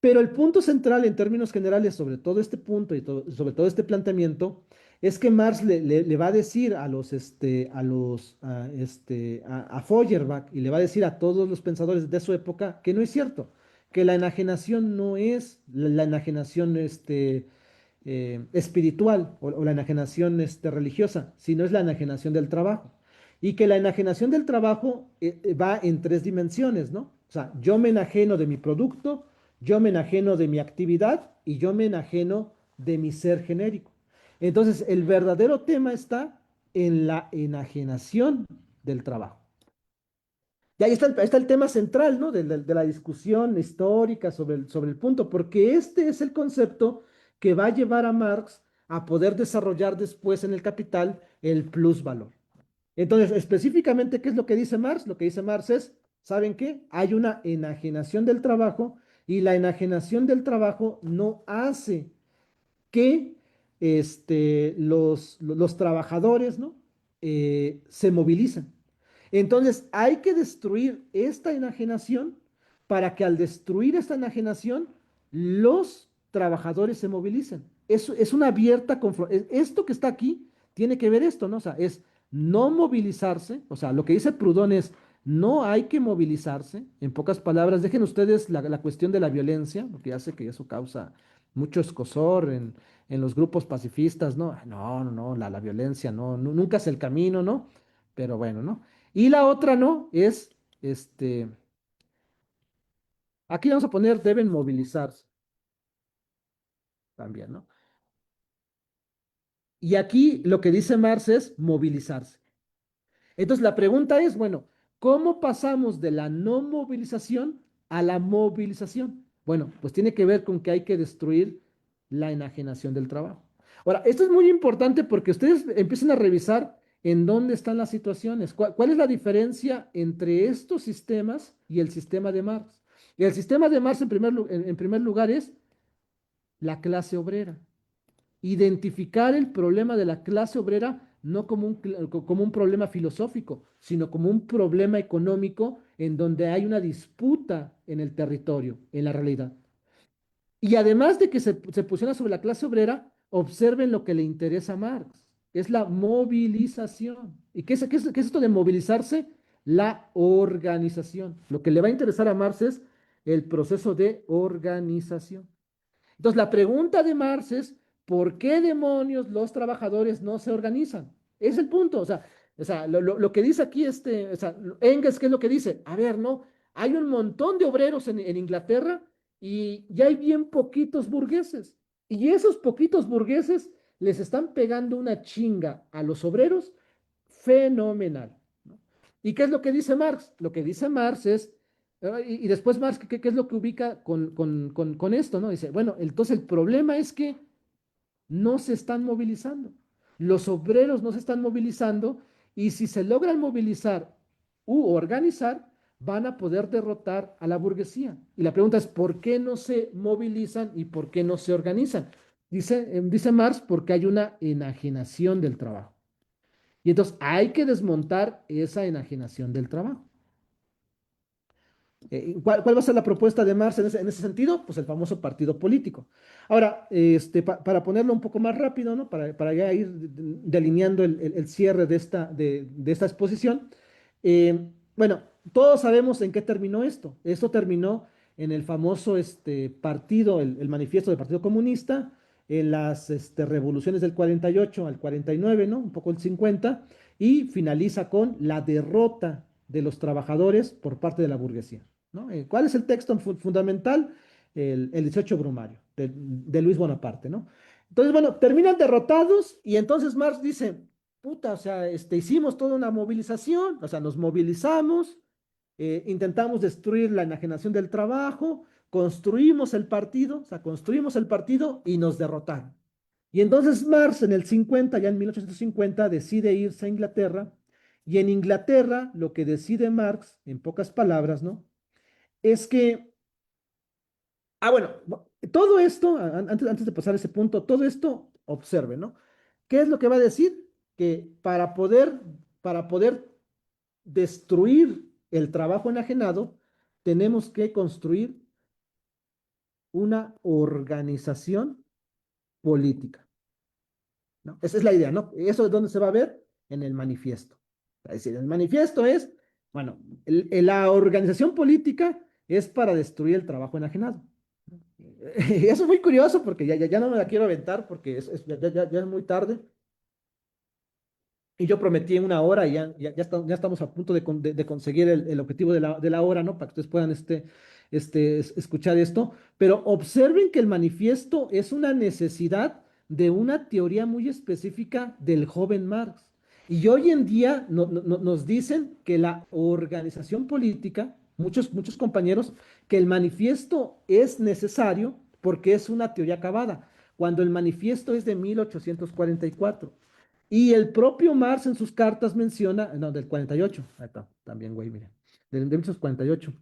Pero el punto central en términos generales sobre todo este punto y sobre todo este planteamiento es que Marx le va a decir a Feuerbach y le va a decir a todos los pensadores de su época que no es cierto, que la enajenación no es la enajenación espiritual o la enajenación religiosa, sino es la enajenación del trabajo. Y que la enajenación del trabajo va en tres dimensiones, ¿no? O sea, yo me enajeno de mi producto, yo me enajeno de mi actividad y yo me enajeno de mi ser genérico. Entonces, el verdadero tema está en la enajenación del trabajo. Y ahí está el tema central, ¿no? De la discusión histórica sobre el punto, porque este es el concepto que va a llevar a Marx a poder desarrollar después en el Capital el plusvalor. Entonces, específicamente, ¿qué es lo que dice Marx? Lo que dice Marx es, ¿saben qué? Hay una enajenación del trabajo y la enajenación del trabajo no hace que los trabajadores, ¿no? Se movilizan. Entonces, hay que destruir esta enajenación para que al destruir esta enajenación, los trabajadores se movilicen. Es una abierta confrontación. Esto que está aquí tiene que ver esto, ¿no? O sea, es no movilizarse. O sea, lo que dice Proudhon es, no hay que movilizarse. En pocas palabras, dejen ustedes la cuestión de la violencia, porque ya sé que eso causa mucho escozor en los grupos pacifistas, ¿no? No, no, no, la violencia, no, nunca es el camino, ¿no? Pero bueno, ¿no? Y la otra, ¿no? Es, aquí vamos a poner, deben movilizarse también, ¿no? Y aquí lo que dice Marx es movilizarse. Entonces la pregunta es, bueno, ¿cómo pasamos de la no movilización a la movilización? Bueno, pues tiene que ver con que hay que destruir la enajenación del trabajo. Ahora, esto es muy importante porque ustedes empiezan a revisar en dónde están las situaciones, cuál es la diferencia entre estos sistemas y el sistema de Marx. Y el sistema de Marx en primer lugar es la clase obrera. Identificar el problema de la clase obrera no como un problema filosófico, sino como un problema económico en donde hay una disputa en el territorio, en la realidad. Y además de que se posiciona sobre la clase obrera, observen lo que le interesa a Marx, es la movilización. ¿Y qué es esto de movilizarse? La organización. Lo que le va a interesar a Marx es el proceso de organización. Entonces, la pregunta de Marx es, ¿por qué demonios los trabajadores no se organizan? Es el punto. O sea, lo que dice aquí o sea, Engels, ¿qué es lo que dice? A ver, ¿no? Hay un montón de obreros en Inglaterra y ya hay bien poquitos burgueses. Y esos poquitos burgueses les están pegando una chinga a los obreros fenomenal, ¿no? ¿Y qué es lo que dice Marx? Lo que dice Marx es, y después Marx, ¿qué es lo que ubica con esto, ¿no? Dice, bueno, entonces el problema es que no se están movilizando. Los obreros no se están movilizando y si se logran movilizar u organizar, van a poder derrotar a la burguesía. Y la pregunta es, ¿por qué no se movilizan y por qué no se organizan? Dice Marx, porque hay una enajenación del trabajo. Y entonces hay que desmontar esa enajenación del trabajo. ¿Cuál va a ser la propuesta de Marx en ese sentido? Pues el famoso partido político. Ahora, para ponerlo un poco más rápido, ¿no? Para ya ir delineando el cierre de esta exposición. Bueno, todos sabemos en qué terminó esto. Esto terminó en el famoso partido, el manifiesto del Partido Comunista, en las revoluciones del 48 al 49, ¿no? Un poco el 50, y finaliza con la derrota de los trabajadores por parte de la burguesía, ¿no? ¿Cuál es el texto fundamental? El 18 Brumario de Luis Bonaparte, ¿no? Entonces, bueno, terminan derrotados y entonces Marx dice, puta, o sea, hicimos toda una movilización, o sea, nos movilizamos, intentamos destruir la enajenación del trabajo, construimos el partido, o sea, construimos el partido y nos derrotaron. Y entonces Marx en el 50, ya en 1850, decide irse a Inglaterra y en Inglaterra lo que decide Marx, en pocas palabras, ¿no? Es que, bueno, todo esto, antes de pasar a ese punto, todo esto, observe, ¿no? ¿Qué es lo que va a decir? Que para poder destruir el trabajo enajenado, tenemos que construir una organización política, ¿no? Esa es la idea, ¿no? ¿Eso es donde se va a ver? En el manifiesto. Es decir, el manifiesto es, bueno, la organización política es para destruir el trabajo enajenado. Eso es muy curioso porque ya no me la quiero aventar porque ya es muy tarde. Y yo prometí en una hora y ya estamos a punto de conseguir el objetivo de la hora, ¿no? Para que ustedes puedan escuchar esto. Pero observen que el manifiesto es una necesidad de una teoría muy específica del joven Marx. Y hoy en día nos dicen que la organización política, muchos compañeros, que el manifiesto es necesario porque es una teoría acabada, cuando el manifiesto es de 1844. Y el propio Marx en sus cartas menciona, no, del 48, ahí está, también, güey, mire, de 1848,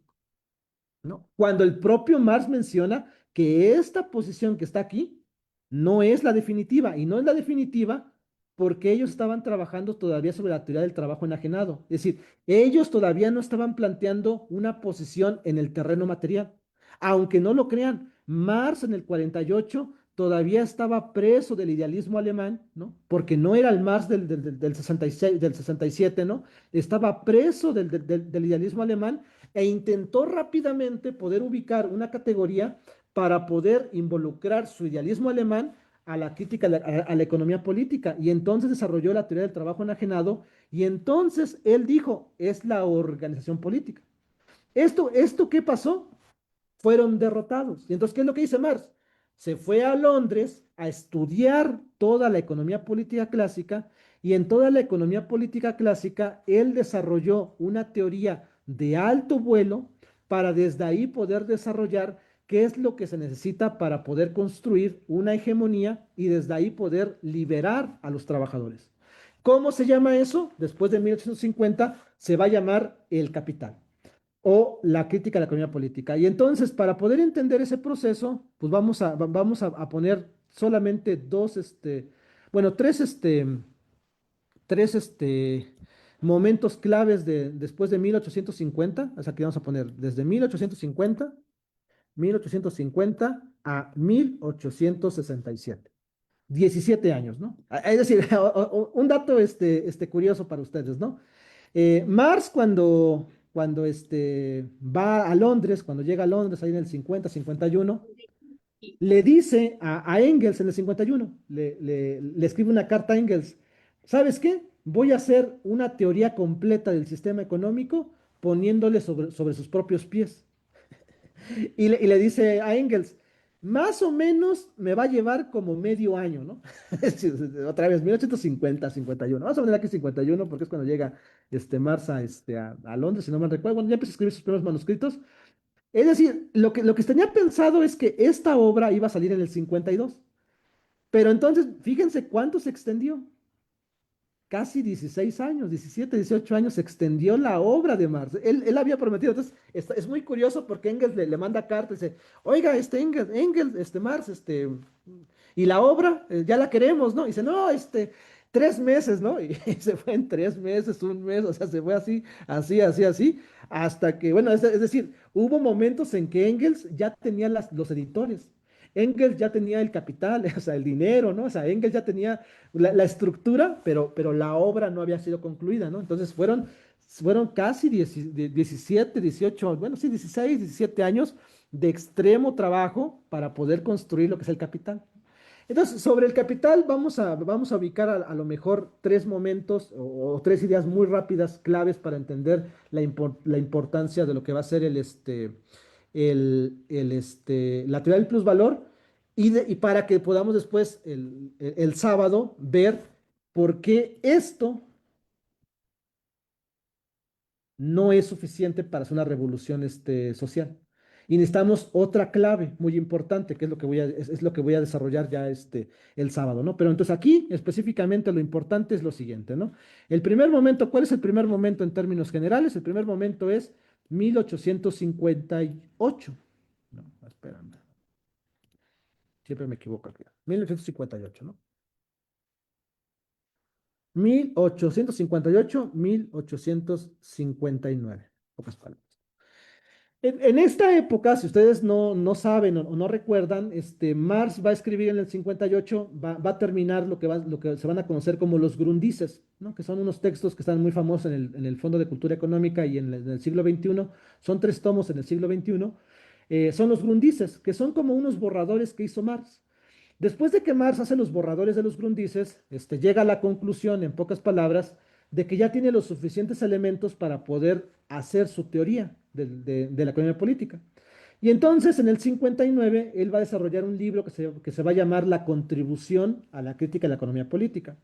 ¿no? Cuando el propio Marx menciona que esta posición que está aquí no es la definitiva, y no es la definitiva porque ellos estaban trabajando todavía sobre la teoría del trabajo enajenado. Es decir, ellos todavía no estaban planteando una posición en el terreno material. Aunque no lo crean, Marx en el 48 todavía estaba preso del idealismo alemán, ¿no? Porque no era el Marx del 66, del 67, ¿no? Estaba preso del idealismo alemán e intentó rápidamente poder ubicar una categoría para poder involucrar su idealismo alemán a la crítica a la economía política. Y entonces desarrolló la teoría del trabajo enajenado y entonces él dijo, es la organización política. ¿Esto qué pasó? Fueron derrotados. Y entonces, ¿qué es lo que dice Marx? Se fue a Londres a estudiar toda la economía política clásica y en toda la economía política clásica él desarrolló una teoría de alto vuelo para desde ahí poder desarrollar qué es lo que se necesita para poder construir una hegemonía y desde ahí poder liberar a los trabajadores. ¿Cómo se llama eso? Después de 1850 se va a llamar el capital o la crítica a la economía política. Y entonces, para poder entender ese proceso, pues vamos a poner solamente bueno, tres momentos claves después de 1850, o sea, que vamos a poner desde 1850 a 1867. 17 años, ¿no? Es decir, un dato curioso para ustedes, ¿no? Marx cuando va a Londres, cuando llega a Londres ahí en el 50, 51, le dice a Engels en el 51, le escribe una carta a Engels, ¿sabes qué? Voy a hacer una teoría completa del sistema económico poniéndole sobre sus propios pies. Y le dice a Engels, más o menos me va a llevar como medio año, ¿no? Otra vez, 1850, 51. Vamos a poner aquí 51 porque es cuando llega Marx a Londres, si no mal recuerdo. Bueno, ya empezó a escribir sus primeros manuscritos. Es decir, lo que tenía pensado es que esta obra iba a salir en el 52. Pero entonces, fíjense cuánto se extendió. Casi 16 años, 17, 18 años se extendió la obra de Marx. Él había prometido. Entonces, es muy curioso porque Engels le manda carta y dice, oiga, Engels, Marx, y la obra, ya la queremos, ¿no? Y dice, no, 3 meses, ¿no? Y se fue en 3 meses, un mes, o sea, se fue así, así, así, así, hasta que, bueno, es decir, hubo momentos en que Engels ya tenía los editores. Engels ya tenía el capital, o sea, el dinero, ¿no? O sea, Engels ya tenía la estructura, pero la obra no había sido concluida, ¿no? Entonces fueron casi 17, 18, bueno, sí, 16, 17 años de extremo trabajo para poder construir lo que es el capital. Entonces, sobre el capital vamos a ubicar a lo mejor tres momentos o tres ideas muy rápidas, claves para entender la importancia de lo que va a ser la teoría del plusvalor y para que podamos después el sábado ver por qué esto no es suficiente para hacer una revolución social. Y necesitamos otra clave muy importante, que es lo que voy a desarrollar ya el sábado, ¿no? Pero entonces aquí específicamente lo importante es lo siguiente, ¿no? El primer momento, ¿cuál es el primer momento en términos generales? El primer momento es 1858. No, espérame, siempre me equivoco aquí. 1858, ¿no? 1858, 1859. Pocas palabras. En esta época, si ustedes no saben o no recuerdan, Marx va a escribir en el 58, va a terminar lo que se van a conocer como los Grundises, ¿no? Que son unos textos que están muy famosos en el Fondo de Cultura Económica y en el siglo XXI. Son tres tomos en el siglo XXI. Son los Grundises, que son como unos borradores que hizo Marx. Después de que Marx hace los borradores de los Grundises, llega a la conclusión, en pocas palabras, de que ya tiene los suficientes elementos para poder hacer su teoría de la economía política. Y entonces, en el 59, él va a desarrollar un libro que se va a llamar La contribución a la crítica de la economía política.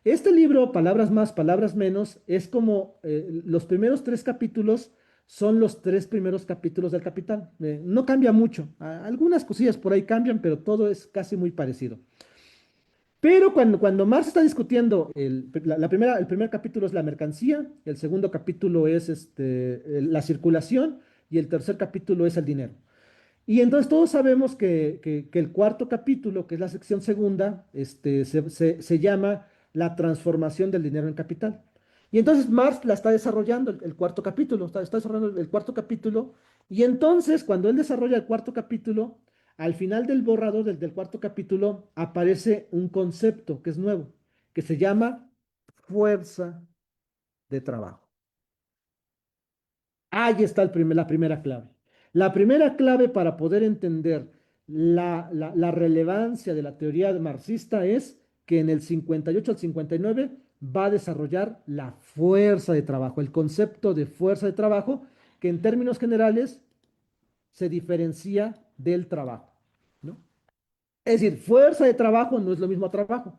Este libro, palabras más, palabras menos, es como los primeros tres capítulos son los tres primeros capítulos del Capital. No cambia mucho. Algunas cosillas por ahí cambian, pero todo es casi muy parecido. Pero cuando Marx está discutiendo, el primer capítulo es la mercancía, el segundo capítulo es la circulación y el tercer capítulo es el dinero. Y entonces todos sabemos que el cuarto capítulo, que es la sección segunda, se llama la transformación del dinero en capital. Y entonces Marx la está desarrollando, el cuarto capítulo, está desarrollando el cuarto capítulo. Y entonces cuando él desarrolla el cuarto capítulo, al final del borrador del cuarto capítulo aparece un concepto que es nuevo, que se llama fuerza de trabajo. Ahí está la primera clave. La primera clave para poder entender la relevancia de la teoría marxista es que en el 58 al 59 va a desarrollar la fuerza de trabajo, el concepto de fuerza de trabajo, que en términos generales se diferencia del trabajo, ¿no? Es decir, fuerza de trabajo no es lo mismo a trabajo.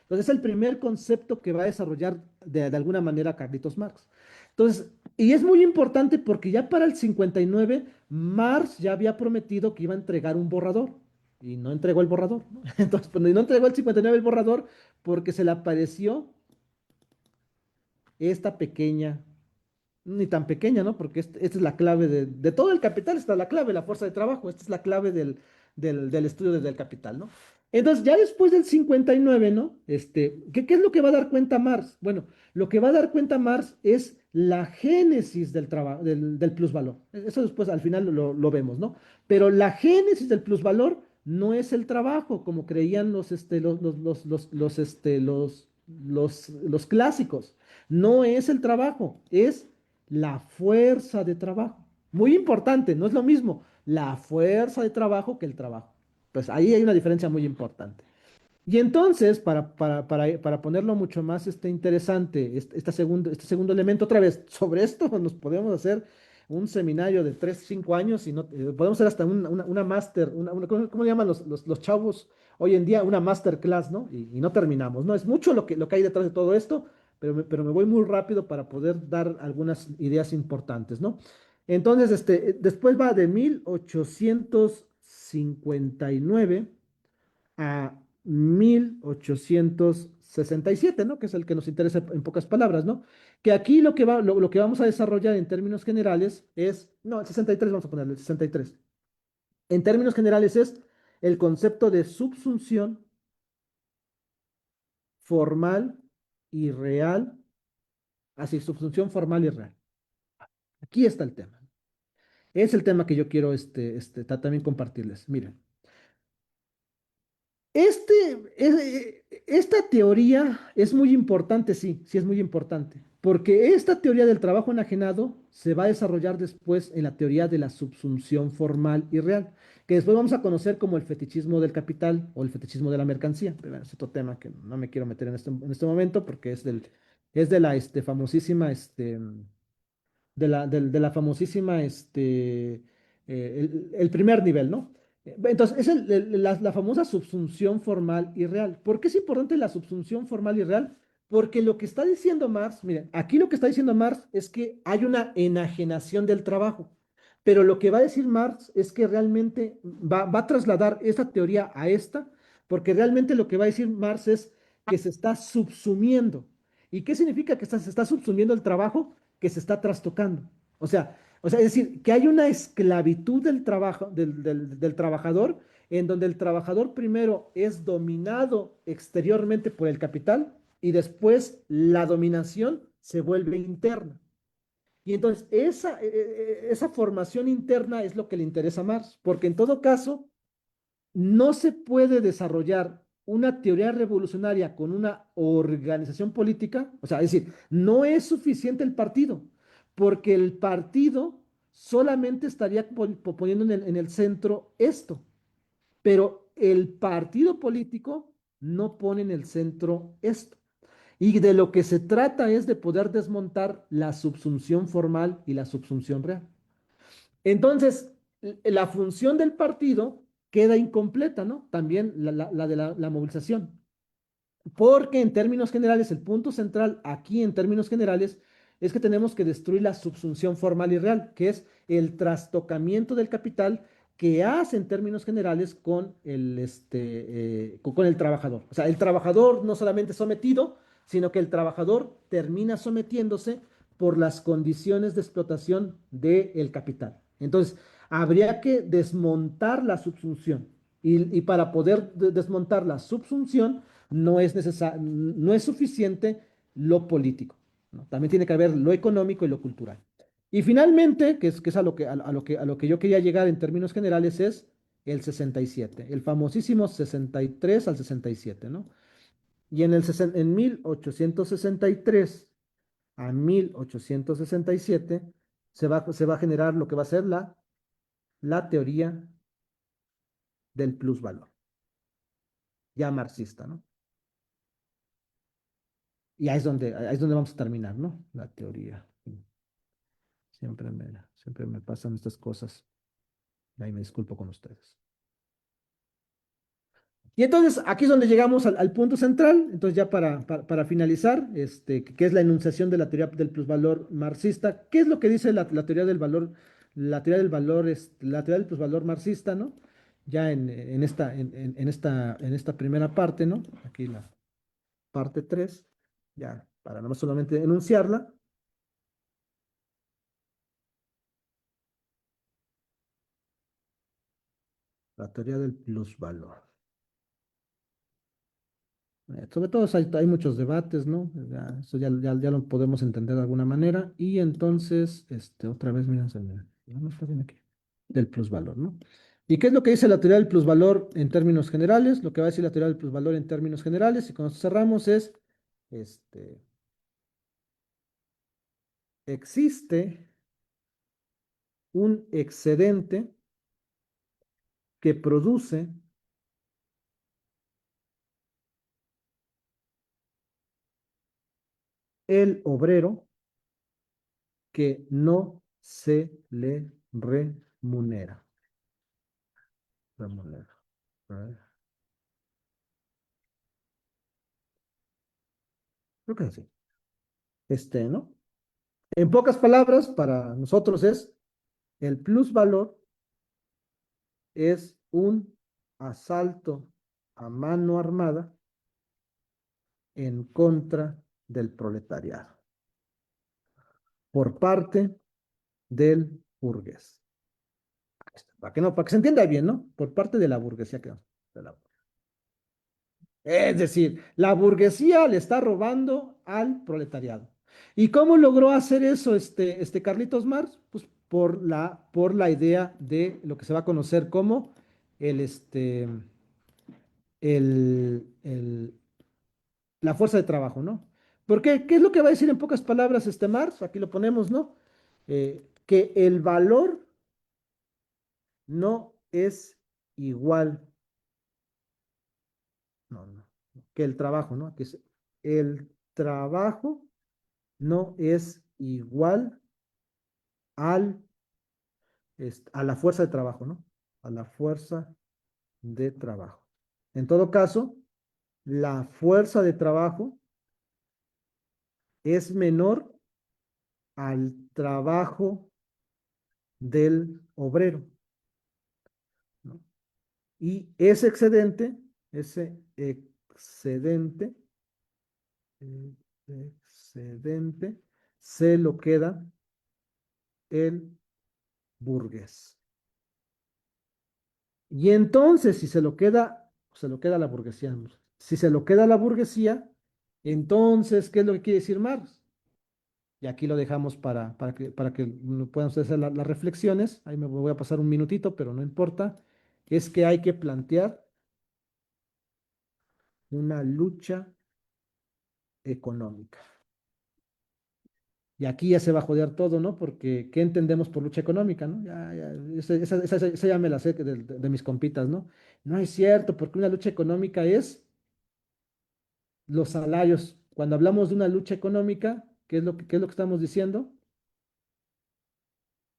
Entonces, es el primer concepto que va a desarrollar de alguna manera Carlitos Marx. Entonces, y es muy importante porque ya para el 59, Marx ya había prometido que iba a entregar un borrador y no entregó el borrador, ¿no? Entonces, pues, no entregó el 59 el borrador porque se le apareció esta pequeña, ni tan pequeña, ¿no? Porque esta es la clave de todo el capital, esta es la clave, la fuerza de trabajo, esta es la clave del estudio del capital, ¿no? Entonces, ya después del 59, ¿no? ¿Qué es lo que va a dar cuenta Marx? Bueno, lo que va a dar cuenta Marx es la génesis del trabajo, del plusvalor. Eso después al final lo vemos, ¿no? Pero la génesis del plusvalor no es el trabajo, como creían los clásicos. No es el trabajo, es la fuerza de trabajo. Muy importante, no es lo mismo la fuerza de trabajo que el trabajo. Pues ahí hay una diferencia muy importante. Y entonces, para ponerlo mucho más interesante, este segundo elemento, otra vez, sobre esto nos podemos hacer un seminario de 3 5 años y no, podemos hacer hasta una máster, ¿cómo llaman los chavos hoy en día? Una masterclass, ¿no? Y no terminamos, ¿no? Es mucho lo que hay detrás de todo esto, pero me voy muy rápido para poder dar algunas ideas importantes, ¿no? Entonces, después va de 1859 a 1867, ¿no? Que es el que nos interesa en pocas palabras, ¿no? Que aquí lo que vamos a desarrollar en términos generales es, no, el 63 vamos a ponerle, el 63. En términos generales es el concepto de subsunción formal y real, así, subsunción formal y real. Aquí está el tema. Es el tema que yo quiero también compartirles. Miren. Esta teoría es muy importante, sí, sí es muy importante, porque esta teoría del trabajo enajenado se va a desarrollar después en la teoría de la subsunción formal y real, que después vamos a conocer como el fetichismo del capital o el fetichismo de la mercancía. Pero bueno, es otro tema que no me quiero meter en este momento porque es de la famosísima de la famosísima, el primer nivel, ¿no? Entonces, es la famosa subsunción formal y real. ¿Por qué es importante la subsunción formal y real? Porque lo que está diciendo Marx, miren, aquí lo que está diciendo Marx es que hay una enajenación del trabajo, pero lo que va a decir Marx es que realmente va a trasladar esa teoría a esta, porque realmente lo que va a decir Marx es que se está subsumiendo. ¿Y qué significa que se está subsumiendo el trabajo? Que se está trastocando. Es decir, que hay una esclavitud del trabajo, del trabajador, en donde el trabajador primero es dominado exteriormente por el capital y después la dominación se vuelve interna. Y entonces esa formación interna es lo que le interesa a Marx, porque en todo caso no se puede desarrollar una teoría revolucionaria con una organización política, o sea, es decir, no es suficiente el partido, porque el partido solamente estaría poniendo en el centro esto, pero el partido político no pone en el centro esto. Y de lo que se trata es de poder desmontar la subsunción formal y la subsunción real. Entonces, la función del partido queda incompleta, ¿no? También la de la movilización. Porque en términos generales, el punto central aquí en términos generales es que tenemos que destruir la subsunción formal y real, que es el trastocamiento del capital que hace en términos generales con el trabajador. O sea, el trabajador no solamente sometido, sino que el trabajador termina sometiéndose por las condiciones de explotación del capital. Entonces, habría que desmontar la subsunción. Y para poder desmontar la subsunción, no es suficiente lo político, ¿no? También tiene que haber lo económico y lo cultural. Y finalmente, que es a lo que yo quería llegar en términos generales, es el 67, el famosísimo 63 al 67, ¿no? Y en 1863 a 1867 se va a generar lo que va a ser la teoría del plusvalor, ya marxista, ¿no? Y ahí es donde vamos a terminar, ¿no? La teoría. Siempre me pasan estas cosas. Y ahí me disculpo con ustedes. Y entonces aquí es donde llegamos al punto central. Entonces ya para finalizar, que es la enunciación de la teoría del plusvalor marxista. ¿Qué es lo que dice la teoría del valor? La teoría del valor, la teoría del plusvalor marxista, ¿no? Ya en esta primera parte, ¿no? Aquí la parte 3 ya para no solamente enunciarla. La teoría del plusvalor. Sobre todo hay muchos debates, ¿no? Eso ya lo podemos entender de alguna manera. Y entonces, otra vez, mira, no está bien aquí. Del plusvalor, ¿no? ¿Y qué es lo que dice la teoría del plusvalor en términos generales? Lo que va a decir la teoría del plusvalor en términos generales, y cuando cerramos es, este, existe un excedente que produce el obrero que no se le remunera. Remunera. A ver, creo que sí. ¿No? En pocas palabras, para nosotros el plusvalor es un asalto a mano armada en contra del proletariado por parte del burgués. Para que se entienda bien, ¿no? Por parte de la burguesía. Es decir, la burguesía le está robando al proletariado. ¿Y cómo logró hacer eso Carlitos Marx? Pues por la idea de lo que se va a conocer como el, este, la fuerza de trabajo, ¿no? ¿Por qué? ¿Qué es lo que va a decir en pocas palabras Marx? Aquí lo ponemos, ¿no? Que el valor no es igual, no, que el trabajo, ¿no? El trabajo no es igual al, a la fuerza de trabajo, ¿no? A la fuerza de trabajo. En todo caso, la fuerza de trabajo es menor al trabajo del obrero, ¿no? Y excedente, excedente se lo queda el burgués. Y entonces, si se lo queda la burguesía, si se lo queda la burguesía, Entonces, ¿qué es lo que quiere decir Marx? Y aquí lo dejamos para que puedan ustedes hacer las reflexiones. Ahí me voy a pasar un minutito, pero no importa. Es que hay que plantear una lucha económica. Y aquí ya se va a joder todo, ¿no? Porque ¿qué entendemos por lucha económica, ¿no? Esa ya me la sé de mis compitas, ¿no? No es cierto, porque una lucha económica es los salarios. Cuando hablamos de una lucha económica, qué es lo que estamos diciendo?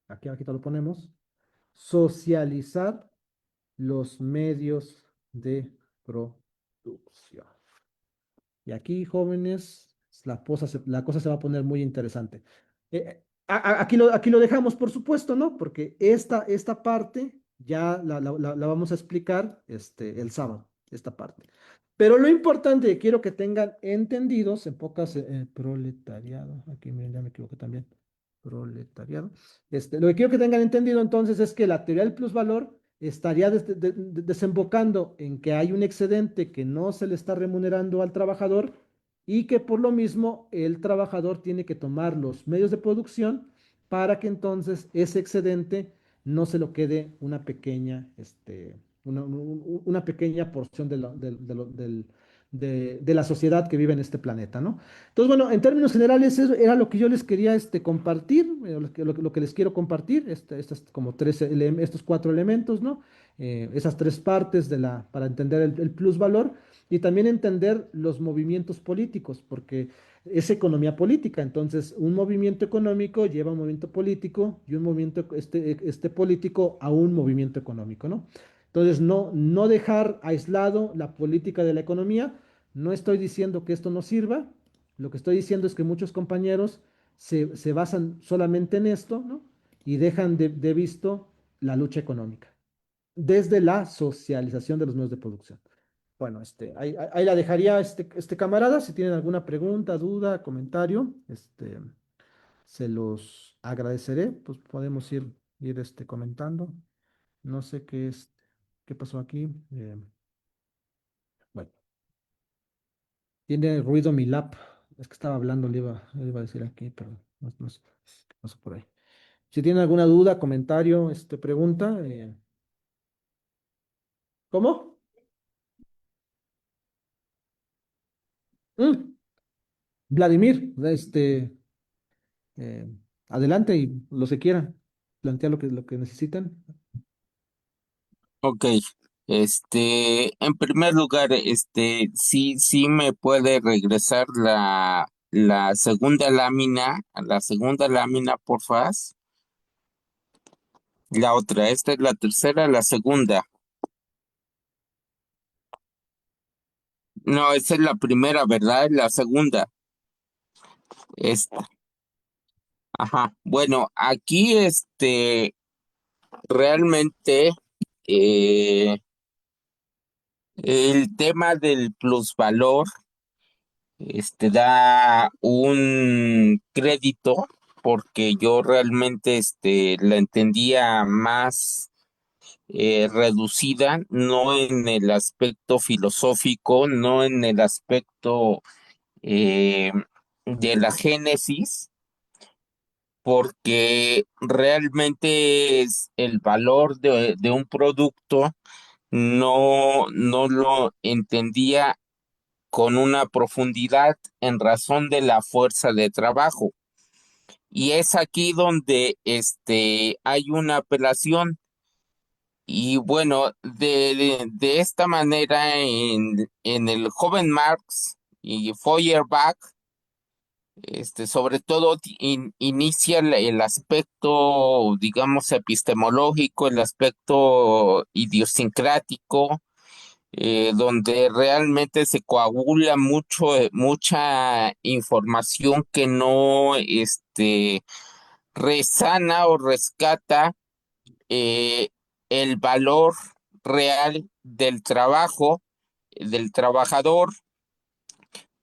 Aquí te lo ponemos. Socializar los medios de producción. Y aquí, jóvenes, la cosa se va a poner muy interesante. Aquí lo dejamos, por supuesto, ¿no? Porque esta parte ya la vamos a explicar el sábado, esta parte. Pero lo importante que quiero que tengan entendidos, en pocas, proletariado, aquí miren, ya me equivoqué también, proletariado. Lo que quiero que tengan entendido entonces es que la teoría del plusvalor estaría desembocando en que hay un excedente que no se le está remunerando al trabajador y que por lo mismo el trabajador tiene que tomar los medios de producción para que entonces ese excedente no se lo quede una pequeña porción de la sociedad que vive en este planeta, ¿no? Entonces, bueno, en términos generales, eso era lo que yo les quería compartir, lo que les quiero compartir, estas como estos cuatro elementos, ¿no? Esas tres partes para entender el plusvalor y también entender los movimientos políticos, porque es economía política, entonces un movimiento económico lleva a un movimiento político y un movimiento político a un movimiento económico, ¿no? Entonces, no dejar aislado la política de la economía. No estoy diciendo que esto no sirva, lo que estoy diciendo es que muchos compañeros se basan solamente en esto, ¿no? Y dejan de visto la lucha económica, desde la socialización de los medios de producción. Bueno, ahí la dejaría este camarada. Si tienen alguna pregunta, duda, comentario, se los agradeceré. Pues podemos ir comentando. No sé qué pasó aquí. Bueno, tiene ruido mi lap. Es que estaba hablando, le iba a decir aquí, pero no sé qué pasó por ahí. Si tienen alguna duda, comentario, pregunta. ¿Cómo? Mm, Vladimir, eh, adelante y lo que quieran. Plantea lo que necesitan. Ok, en primer lugar, sí me puede regresar la segunda lámina, por favor. La otra, esta es la tercera, la segunda. No, esa es la primera, ¿verdad? La segunda, esta. Ajá. Bueno, aquí, realmente, eh, el tema del plusvalor. Da un crédito porque yo realmente la entendía más reducida, no en el aspecto filosófico, no en el aspecto eh, de la génesis, porque realmente es el valor de un producto no lo entendía con una profundidad en razón de la fuerza de trabajo. Y es aquí donde hay una apelación. Y bueno, de esta manera en el joven Marx y Feuerbach, sobre todo inicia el aspecto, digamos, epistemológico, el aspecto idiosincrático, donde realmente se coagula mucha información que no resana o rescata eh, el valor real del trabajo, del trabajador,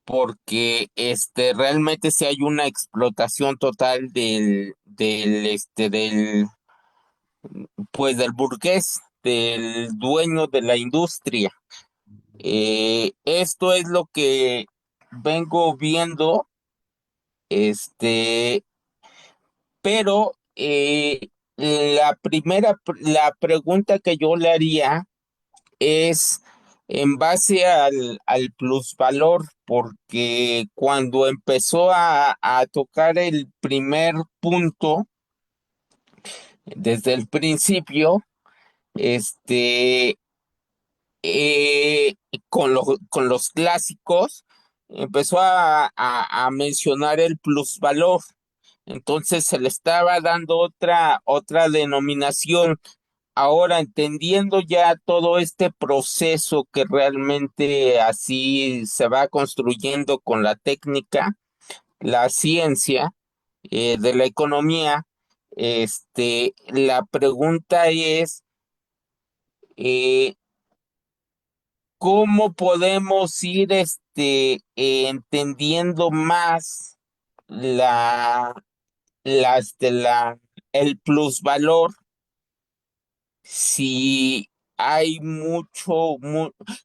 porque realmente si hay una explotación total pues del burgués, del dueño de la industria. Esto es lo que vengo viendo, este, pero la pregunta que yo le haría es en base al plusvalor, porque cuando empezó a tocar el primer punto, desde el principio, este, eh, con los clásicos, empezó a mencionar el plusvalor. Entonces se le estaba dando otra denominación. Ahora, entendiendo ya todo este proceso que realmente así se va construyendo con la técnica, la ciencia de la economía, la pregunta es, eh, ¿cómo podemos ir entendiendo más la, el plusvalor si hay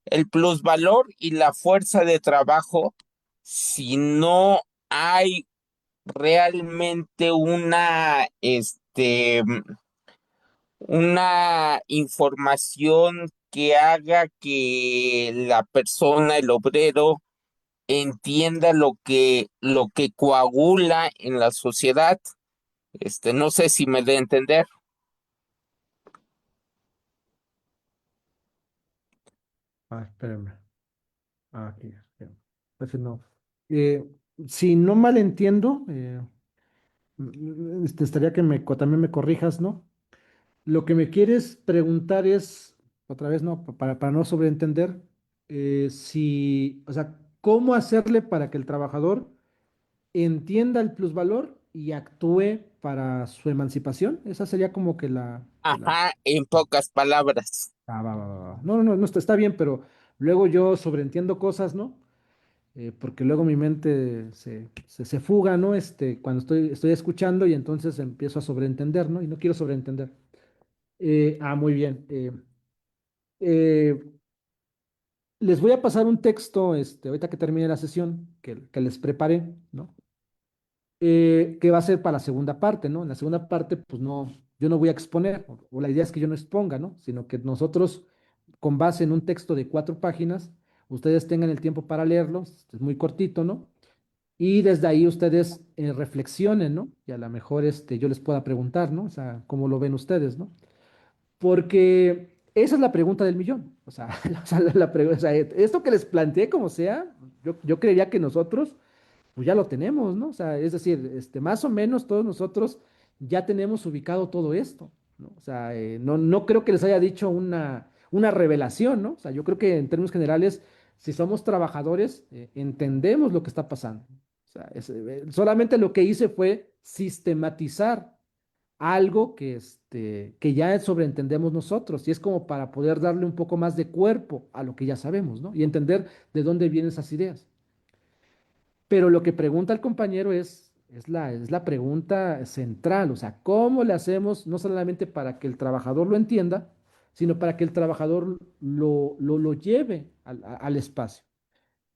el plusvalor y la fuerza de trabajo, si no hay realmente una información que haga que la persona, el obrero, entienda lo que coagula en la sociedad? No sé si me dé a entender. Ah, espérame. Ah, aquí, espérame. Parece no. Eh, si no mal entiendo, estaría que también me corrijas, ¿no? Lo que me quieres preguntar es, otra vez, ¿no? Para no sobreentender, si, o sea, ¿cómo hacerle para que el trabajador entienda el plusvalor y actúe para su emancipación? Esa sería como que la. Ajá, en pocas palabras. Ah, va, va, va, va. No, no, no, no está bien, pero luego yo sobreentiendo cosas, ¿no? Porque luego mi mente se fuga, ¿no? Cuando estoy escuchando y entonces empiezo a sobreentender, ¿no? Y no quiero sobreentender. Muy bien. Eh, Les voy a pasar un texto, ahorita que termine la sesión, que les preparé, ¿no? Que va a ser para la segunda parte, ¿no? En la segunda parte, pues no, yo no voy a exponer, o la idea es que yo no exponga, ¿no? Sino que nosotros, con base en un texto de 4 páginas, ustedes tengan el tiempo para leerlo, es muy cortito, ¿no? Y desde ahí ustedes reflexionen, ¿no? Y a lo mejor yo les pueda preguntar, ¿no? O sea, ¿cómo lo ven ustedes, ¿no? Porque esa es la pregunta del millón. O sea, o sea, esto que les planteé, como sea, yo creería que nosotros pues ya lo tenemos, ¿no? O sea, es decir, más o menos todos nosotros ya tenemos ubicado todo esto, ¿no? O sea, no creo que les haya dicho una revelación, ¿no? O sea, yo creo que en términos generales, si somos trabajadores, entendemos lo que está pasando. O sea, solamente lo que hice fue sistematizar algo que ya sobreentendemos nosotros, y es como para poder darle un poco más de cuerpo a lo que ya sabemos, ¿no? Y entender de dónde vienen esas ideas. Pero lo que pregunta el compañero es la pregunta central, o sea, ¿cómo le hacemos no solamente para que el trabajador lo entienda, sino para que el trabajador lo lleve al espacio?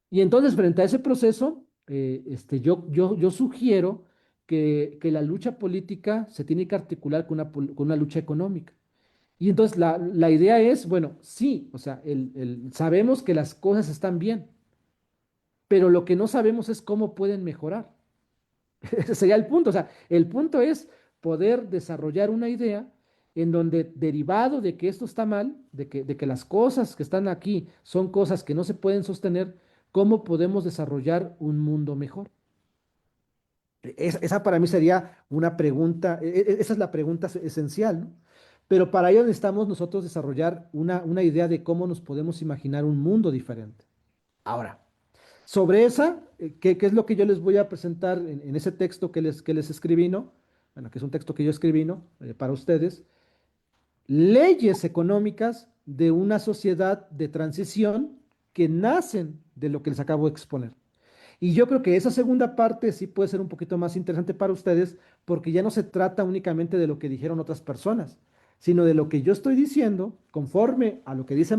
Y entonces, frente a ese proceso, yo sugiero que la lucha política se tiene que articular con una lucha económica. Y entonces la idea es, bueno, sí, o sea, sabemos que las cosas están bien, pero lo que no sabemos es cómo pueden mejorar. Ese sería el punto. O sea, el punto es poder desarrollar una idea en donde, derivado de que esto está mal, de que las cosas que están aquí son cosas que no se pueden sostener, ¿cómo podemos desarrollar un mundo mejor? Esa para mí sería una pregunta, esa es la pregunta esencial, ¿no? Pero para ello necesitamos nosotros desarrollar una idea de cómo nos podemos imaginar un mundo diferente. Ahora, sobre esa, ¿qué es lo que yo les voy a presentar en ese texto que les escribí, ¿no? Bueno, que es un texto que yo escribí, ¿no? Para ustedes. Leyes económicas de una sociedad de transición que nacen de lo que les acabo de exponer. Y yo creo que esa segunda parte sí puede ser un poquito más interesante para ustedes, porque ya no se trata únicamente de lo que dijeron otras personas, sino de lo que yo estoy diciendo conforme a lo que dice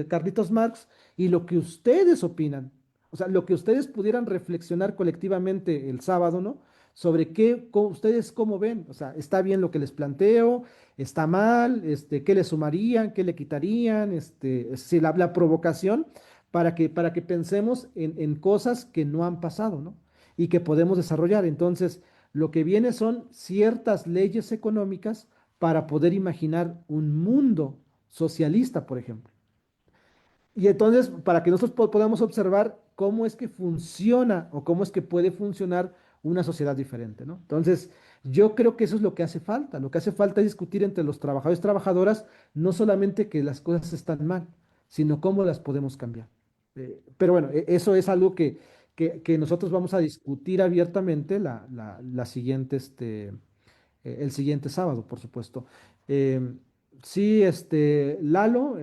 Carlitos Marx y lo que ustedes opinan. O sea, lo que ustedes pudieran reflexionar colectivamente el sábado, ¿no? Sobre ustedes cómo ven, o sea, ¿está bien lo que les planteo? ¿Está mal? ¿Qué le sumarían? ¿Qué le quitarían? Si la provocación para que pensemos en cosas que no han pasado, ¿no? Y que podemos desarrollar. Entonces, lo que viene son ciertas leyes económicas para poder imaginar un mundo socialista, por ejemplo. Y entonces, para que nosotros podamos observar cómo es que funciona o cómo es que puede funcionar una sociedad diferente, ¿no? Entonces, yo creo que eso es lo que hace falta. Lo que hace falta es discutir entre los trabajadores y trabajadoras, no solamente que las cosas están mal, sino cómo las podemos cambiar. Pero bueno, eso es algo que nosotros vamos a discutir abiertamente la siguiente, el siguiente sábado, por supuesto. Em, sí, Lalo,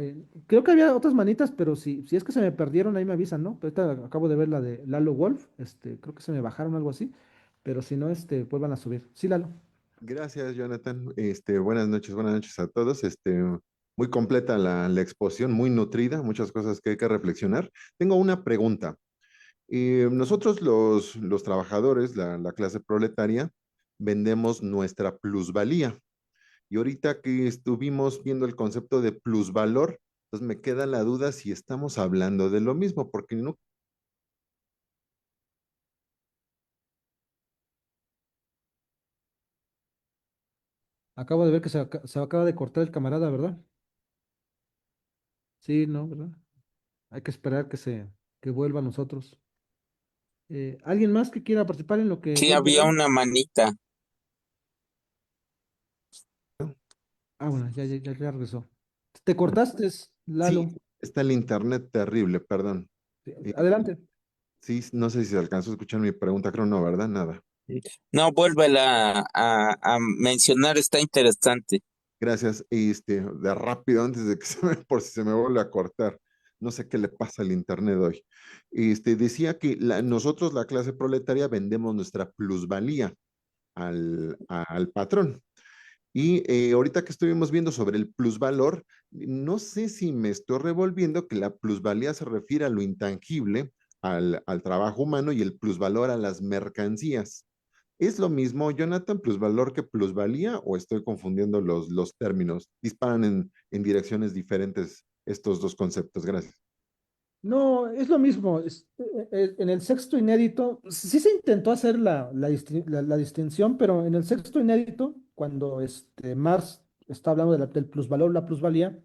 creo que había otras manitas, pero si es que se me perdieron, ahí me avisan, ¿no? Ahorita acabo de ver la de Lalo Wolf, creo que se me bajaron algo así, pero si no, vuelvan a subir. Sí, Lalo. Gracias, Jonathan. Buenas noches a todos. Muy completa la exposición, muy nutrida, muchas cosas que hay que reflexionar. Tengo una pregunta. Nosotros los trabajadores, la clase proletaria, vendemos nuestra plusvalía. Y ahorita que estuvimos viendo el concepto de plusvalor, pues me queda la duda si estamos hablando de lo mismo, porque no. Acabo de ver que se acaba de cortar el camarada, ¿verdad? Sí, no, ¿verdad? Hay que esperar que vuelva a nosotros. ¿Alguien más que quiera participar en lo que Sí, vuelve había Lalo? una manita. Ah, bueno, ya regresó. Te cortaste, Sí, Lalo. está el internet terrible, perdón. Sí, Eh, adelante. sí, no sé si se alcanzó a escuchar mi pregunta, creo no, ¿verdad? Nada. No, vuélvela a mencionar, está interesante. Gracias. De rápido, antes de que por si se me vuelve a cortar. No sé qué le pasa al internet hoy. Decía que nosotros, la clase proletaria, vendemos nuestra plusvalía al patrón. Y ahorita que estuvimos viendo sobre el plusvalor, no sé si me estoy revolviendo que la plusvalía se refiere a lo intangible, al trabajo humano y el plusvalor a las mercancías. ¿Es lo mismo, Jonathan, plusvalor que plusvalía o estoy confundiendo los términos? Disparan en direcciones diferentes estos dos conceptos. Gracias. No, es lo mismo. En el sexto inédito, sí se intentó hacer la distinción, pero en el sexto inédito, cuando Marx está hablando del plusvalor, la plusvalía,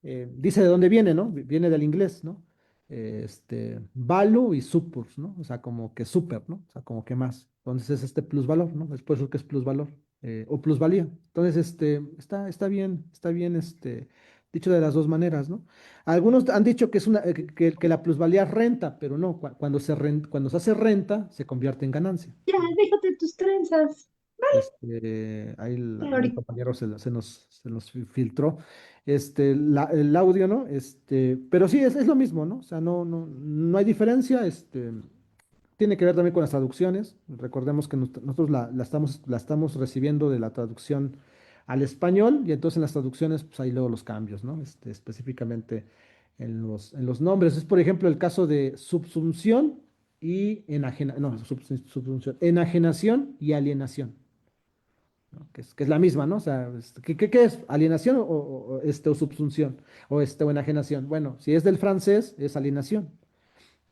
dice de dónde viene, ¿no? Viene del inglés, ¿no? Value y super, ¿no? O sea, como que super, ¿no? O sea, como que más. Entonces es este plusvalor, ¿no? Es por eso que es plusvalor o plusvalía. Entonces, está bien, dicho de las dos maneras, ¿no? Algunos han dicho que es que la plusvalía es renta, pero no, cuando se hace renta, se convierte en ganancia. Ya, déjate tus trenzas. Ahí Ya, algún ahorita. compañero se nos filtró el audio, ¿no? Pero sí, es lo mismo, ¿no? O sea, no hay diferencia, tiene que ver también con las traducciones. Recordemos que nosotros la estamos recibiendo de la traducción al español y entonces en las traducciones, pues ahí luego los cambios, ¿no? Específicamente en los nombres. Es, por ejemplo, el caso de subsunción y no, subsunción, enajenación y alienación, ¿no? Que es la misma, ¿no? O sea, ¿qué es? ¿Alienación o subsunción? O enajenación. Bueno, si es del francés, es alienación.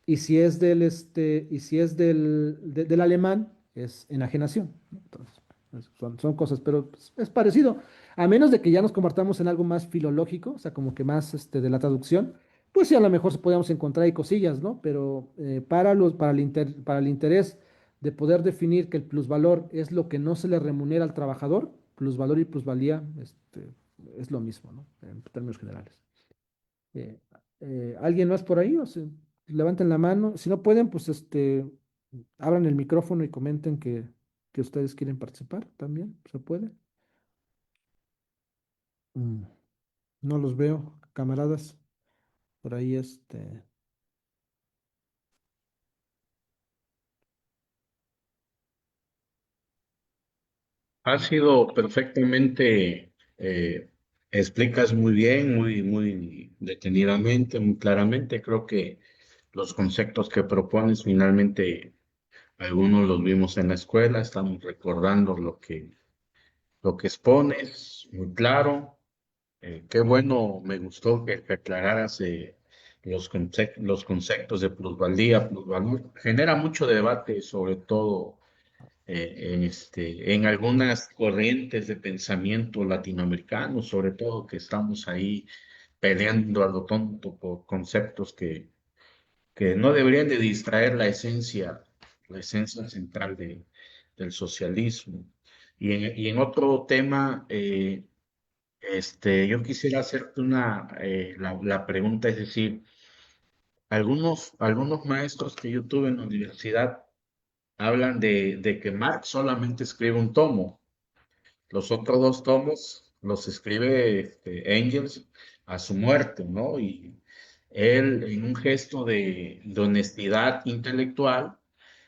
Y si es del alemán, es enajenación, ¿no? Entonces, son cosas, pero pues, es parecido. A menos de que ya nos convertamos en algo más filológico, o sea, como que más de la traducción, pues sí, a lo mejor podríamos encontrar ahí cosillas, ¿no? Pero para el interés de poder definir que el plusvalor es lo que no se le remunera al trabajador, plusvalor y plusvalía, es lo mismo, ¿no? En términos generales. Eh, ¿Alguien más por ahí? O sea, levanten la mano. Si no pueden, pues abran el micrófono y comenten que ustedes quieren participar también. ¿Se puede? Mm, no los veo, camaradas. Por ahí Ha sido perfectamente, explicas muy bien, muy detenidamente, muy claramente. Creo que los conceptos que propones, finalmente algunos los vimos en la escuela, estamos recordando lo que expones, muy claro. Qué bueno, me gustó que aclararas los conceptos de plusvalía, plusvalor. Genera mucho debate, sobre todo en algunas corrientes de pensamiento latinoamericanos, sobre todo que estamos ahí peleando a lo tonto por conceptos que no deberían de distraer la esencia central del socialismo. Y en otro tema, yo quisiera hacerte la pregunta, es decir, algunos maestros que yo tuve en la universidad hablan de que Marx solamente escribe un tomo, los otros dos tomos los escribe Engels a su muerte, ¿no? Y él, en un gesto de honestidad intelectual,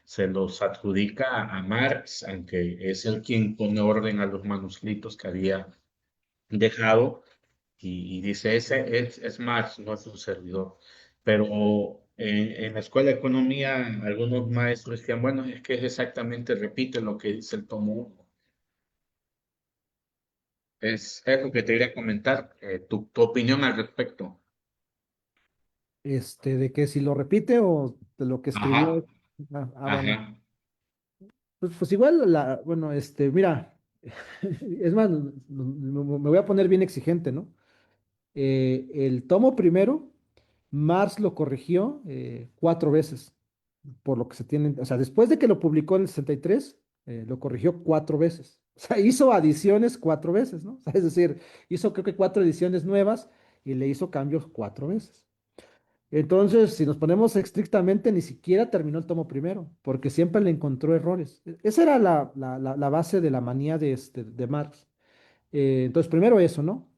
se los adjudica a Marx, aunque es él quien pone orden a los manuscritos que había dejado, y dice, ese es Marx, no es un servidor. Pero en la escuela de economía, algunos maestros decían, bueno, es que es exactamente, repite lo que dice el tomo 1. Es lo que te quería comentar, tu opinión al respecto. De que si lo repite o de lo que escribió. Ajá, Bueno. ajá. Pues igual, bueno, mira, es más, me voy a poner bien exigente, ¿no? El tomo primero, Marx lo corrigió 4 veces, por lo que se tiene, o sea, después de que lo publicó en el 63, lo corrigió 4 veces. O sea, hizo adiciones 4 veces, ¿no? O sea, es decir, hizo creo que 4 ediciones nuevas y le hizo cambios 4 veces. Entonces, si nos ponemos estrictamente, ni siquiera terminó el tomo primero, porque siempre le encontró errores. Esa era la base de la manía de Marx. Entonces, primero eso, ¿no?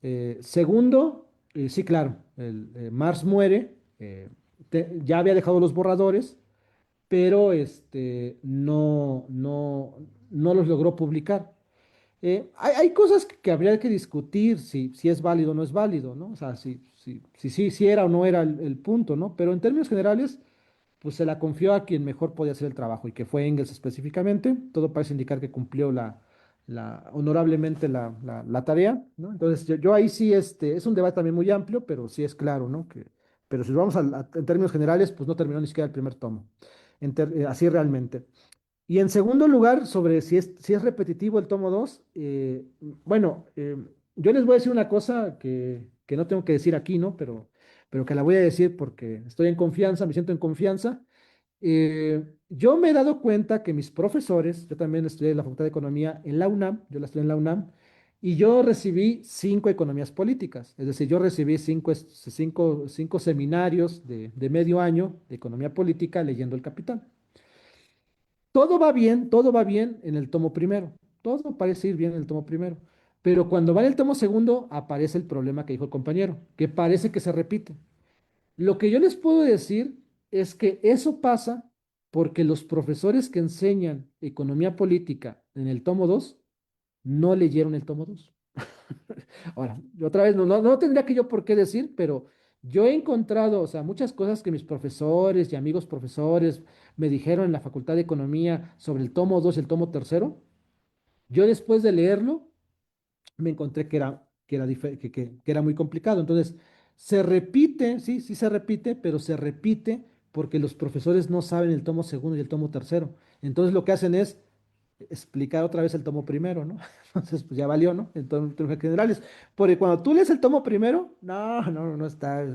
Segundo, sí, claro, Marx muere, ya había dejado los borradores, pero no los logró publicar. Hay cosas que habría que discutir si es válido o no es válido, ¿no? O sea, si era o no era el punto, ¿no? Pero en términos generales, pues se la confió a quien mejor podía hacer el trabajo y que fue Engels específicamente. Todo parece indicar que cumplió honorablemente la tarea, ¿no? Entonces, yo ahí sí, es un debate también muy amplio, pero sí es claro, ¿no? Pero si vamos en términos generales, pues no terminó ni siquiera el primer tomo, así realmente. Y en segundo lugar, sobre si es repetitivo el tomo 2, bueno, yo les voy a decir una cosa que no tengo que decir aquí, ¿no? Pero que la voy a decir porque estoy en confianza, me siento en confianza. Yo me he dado cuenta que mis profesores, yo también estudié en la Facultad de Economía en la UNAM, yo la estudié en la UNAM, y yo recibí 5 economías políticas, es decir, yo recibí cinco seminarios de medio año de economía política leyendo El Capital. Todo va bien en el tomo primero. Todo parece ir bien en el tomo primero. Pero cuando va en el tomo segundo, aparece el problema que dijo el compañero, que parece que se repite. Lo que yo les puedo decir es que eso pasa porque los profesores que enseñan economía política en el tomo 2 no leyeron el tomo 2. Ahora, otra vez, no tendría que yo por qué decir, pero yo he encontrado, o sea, muchas cosas que mis profesores y amigos profesores me dijeron en la Facultad de Economía sobre el tomo 2 y el tomo tercero. Yo después de leerlo me encontré que era muy complicado. Entonces, se repite, sí, sí se repite, pero se repite porque los profesores no saben el tomo segundo y el tomo tercero. Entonces, lo que hacen es explicar otra vez el tomo primero, ¿no? Entonces, pues ya valió, ¿no? En términos generales. Porque cuando tú lees el tomo primero, no está,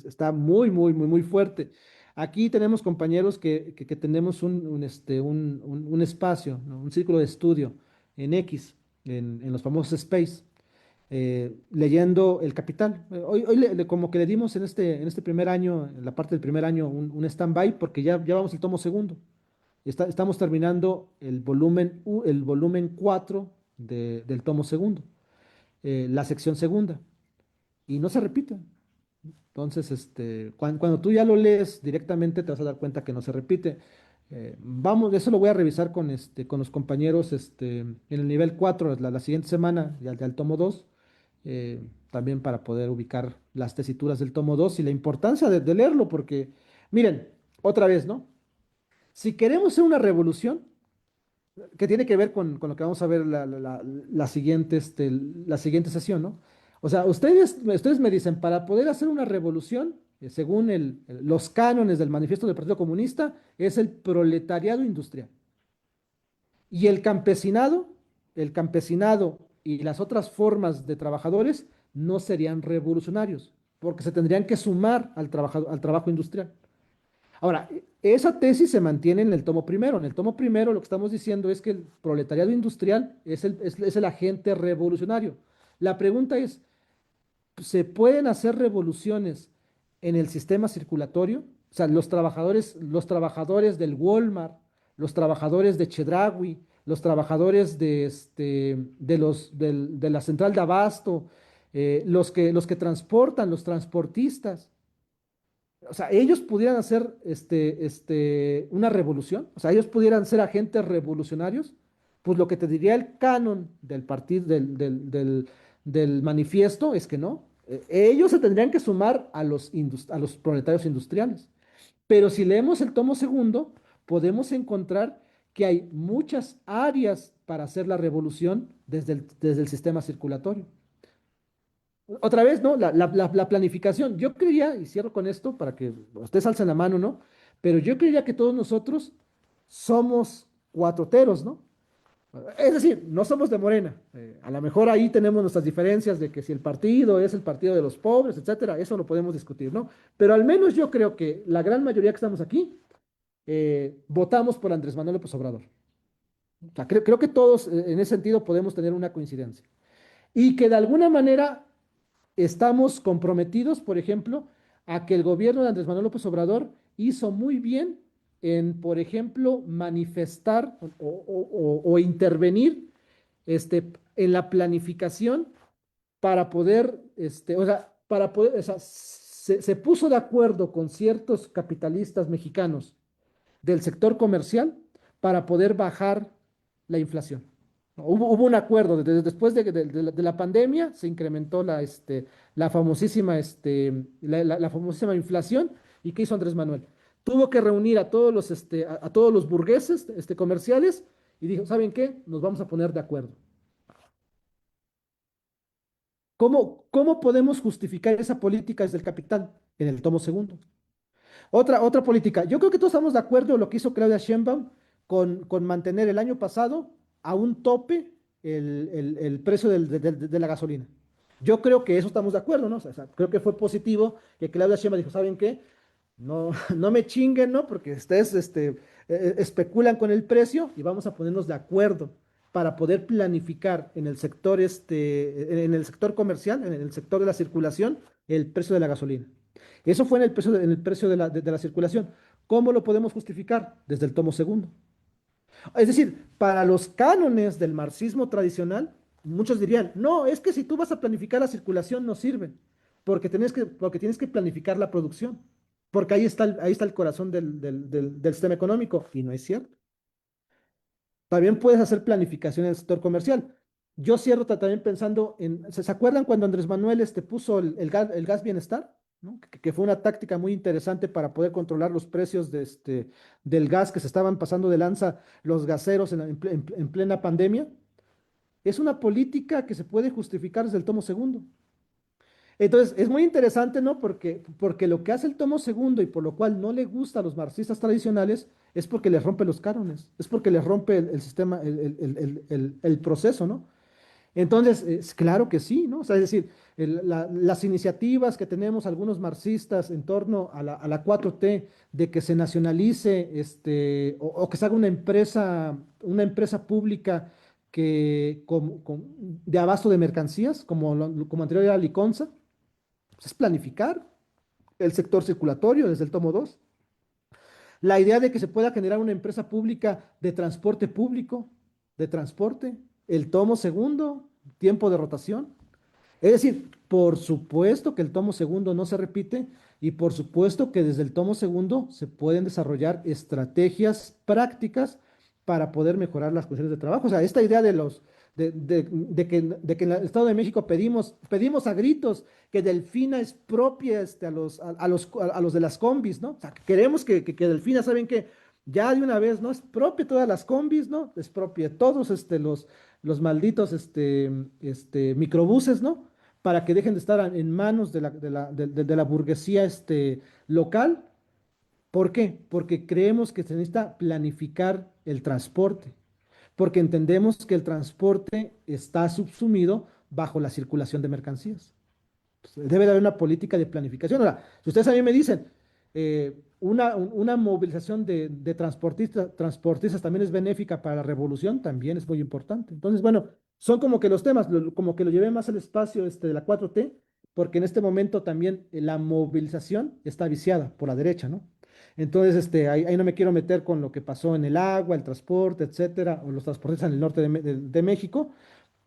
está muy, muy, muy, muy fuerte. Aquí tenemos compañeros que tenemos un espacio, ¿no? Un círculo de estudio en X, en los famosos Space, leyendo El Capital. Hoy como que le dimos en este primer año, en la parte del primer año, un stand-by porque ya vamos al tomo segundo. Estamos terminando el volumen 4 del tomo segundo, la sección segunda, y no se repite. Entonces, cuando tú ya lo lees directamente, te vas a dar cuenta que no se repite. Vamos, eso lo voy a revisar con los compañeros en el nivel 4 la siguiente semana, ya al tomo 2. también para poder ubicar las tesituras del tomo 2 y la importancia de leerlo, porque, miren, otra vez, ¿no? Si queremos hacer una revolución, que tiene que ver con lo que vamos a ver la siguiente sesión, ¿no? O sea, ustedes me dicen, para poder hacer una revolución, según los cánones del manifiesto del Partido Comunista, es el proletariado industrial. Y el campesinado y las otras formas de trabajadores no serían revolucionarios, porque se tendrían que sumar al trabajo industrial. Ahora, esa tesis se mantiene en el tomo primero. En el tomo primero lo que estamos diciendo es que el proletariado industrial es el agente revolucionario. La pregunta es, ¿se pueden hacer revoluciones en el sistema circulatorio? O sea, los trabajadores del Walmart, los trabajadores de Chedraui, los trabajadores de la central de abasto, los que transportan, los transportistas. O sea, ellos pudieran hacer una revolución, o sea, ellos pudieran ser agentes revolucionarios, pues lo que te diría el canon del partido, del manifiesto es que no. Ellos se tendrían que sumar a los proletarios industriales. Pero si leemos el tomo segundo, podemos encontrar que hay muchas áreas para hacer la revolución desde el sistema circulatorio. Otra vez, ¿no? La planificación. Yo creería, y cierro con esto para que ustedes alcen la mano, ¿no? Pero yo creería que todos nosotros somos cuatroteros, ¿no? Es decir, no somos de Morena. A lo mejor ahí tenemos nuestras diferencias de que si el partido es el partido de los pobres, etcétera, eso lo podemos discutir, ¿no? Pero al menos yo creo que la gran mayoría que estamos aquí votamos por Andrés Manuel López Obrador. O sea, creo que todos en ese sentido podemos tener una coincidencia. Y que de alguna manera estamos comprometidos, por ejemplo, a que el gobierno de Andrés Manuel López Obrador hizo muy bien en, por ejemplo, manifestar o intervenir en la planificación para poder, o sea, se puso de acuerdo con ciertos capitalistas mexicanos del sector comercial para poder bajar la inflación. ¿No? Hubo un acuerdo, después de la pandemia se incrementó la famosísima, la famosísima inflación. ¿Y qué hizo Andrés Manuel? Tuvo que reunir a todos los burgueses comerciales y dijo, ¿saben qué? Nos vamos a poner de acuerdo. ¿Cómo podemos justificar esa política desde el capital? En el tomo segundo. Otra política. Yo creo que todos estamos de acuerdo en lo que hizo Claudia Sheinbaum con mantener el año pasado a un tope el precio de la gasolina. Yo creo que eso estamos de acuerdo, ¿no? O sea, creo que fue positivo que Claudia Sheinbaum dijo, ¿saben qué? No, no me chinguen, ¿no? Porque ustedes especulan con el precio y vamos a ponernos de acuerdo para poder planificar en el sector comercial, en el sector de la circulación, el precio de la gasolina. Eso fue en el precio de la circulación. ¿Cómo lo podemos justificar? Desde el tomo segundo. Es decir, para los cánones del marxismo tradicional, muchos dirían, no, es que si tú vas a planificar la circulación no sirve, porque tienes que planificar la producción, porque ahí está el corazón del sistema económico, y no es cierto. También puedes hacer planificación en el sector comercial. Yo cierro también pensando ¿se acuerdan cuando Andrés Manuel puso el gas bienestar? ¿No? Que fue una táctica muy interesante para poder controlar los precios del gas que se estaban pasando de lanza los gaseros en plena pandemia. Es una política que se puede justificar desde el tomo segundo. Entonces, es muy interesante, ¿no? Porque lo que hace el tomo segundo y por lo cual no le gusta a los marxistas tradicionales es porque les rompe los cánones, es porque les rompe el sistema, el proceso, ¿no? Entonces, claro que sí, ¿no? O sea, es decir, las iniciativas que tenemos algunos marxistas en torno a la 4T de que se nacionalice o que se haga una empresa pública de abasto de mercancías, como anterior era Liconza, pues es planificar el sector circulatorio desde el tomo 2. La idea de que se pueda generar una empresa pública de transporte público, de transporte, el tomo segundo, tiempo de rotación. Es decir, por supuesto que el tomo segundo no se repite y por supuesto que desde el tomo segundo se pueden desarrollar estrategias prácticas para poder mejorar las condiciones de trabajo. O sea, esta idea de que en el Estado de México pedimos a gritos que Delfina es propia a los de las combis, ¿no? O sea, que queremos que Delfina, ¿saben que ya de una vez, ¿no? Es propia de todas las combis, ¿no? Es propia de todos los malditos microbuses, ¿no? Para que dejen de estar en manos de la burguesía local. ¿Por qué? Porque creemos que se necesita planificar el transporte, porque entendemos que el transporte está subsumido bajo la circulación de mercancías. Debe de haber una política de planificación. Ahora, si ustedes a mí me dicen, una movilización de transportistas también es benéfica para la revolución, también es muy importante. Entonces, bueno, son como que los temas, como que lo llevé más al espacio de la 4T, porque en este momento también la movilización está viciada por la derecha, ¿no? Entonces, ahí no me quiero meter con lo que pasó en el agua, el transporte, etcétera, o los transportistas en el norte de México,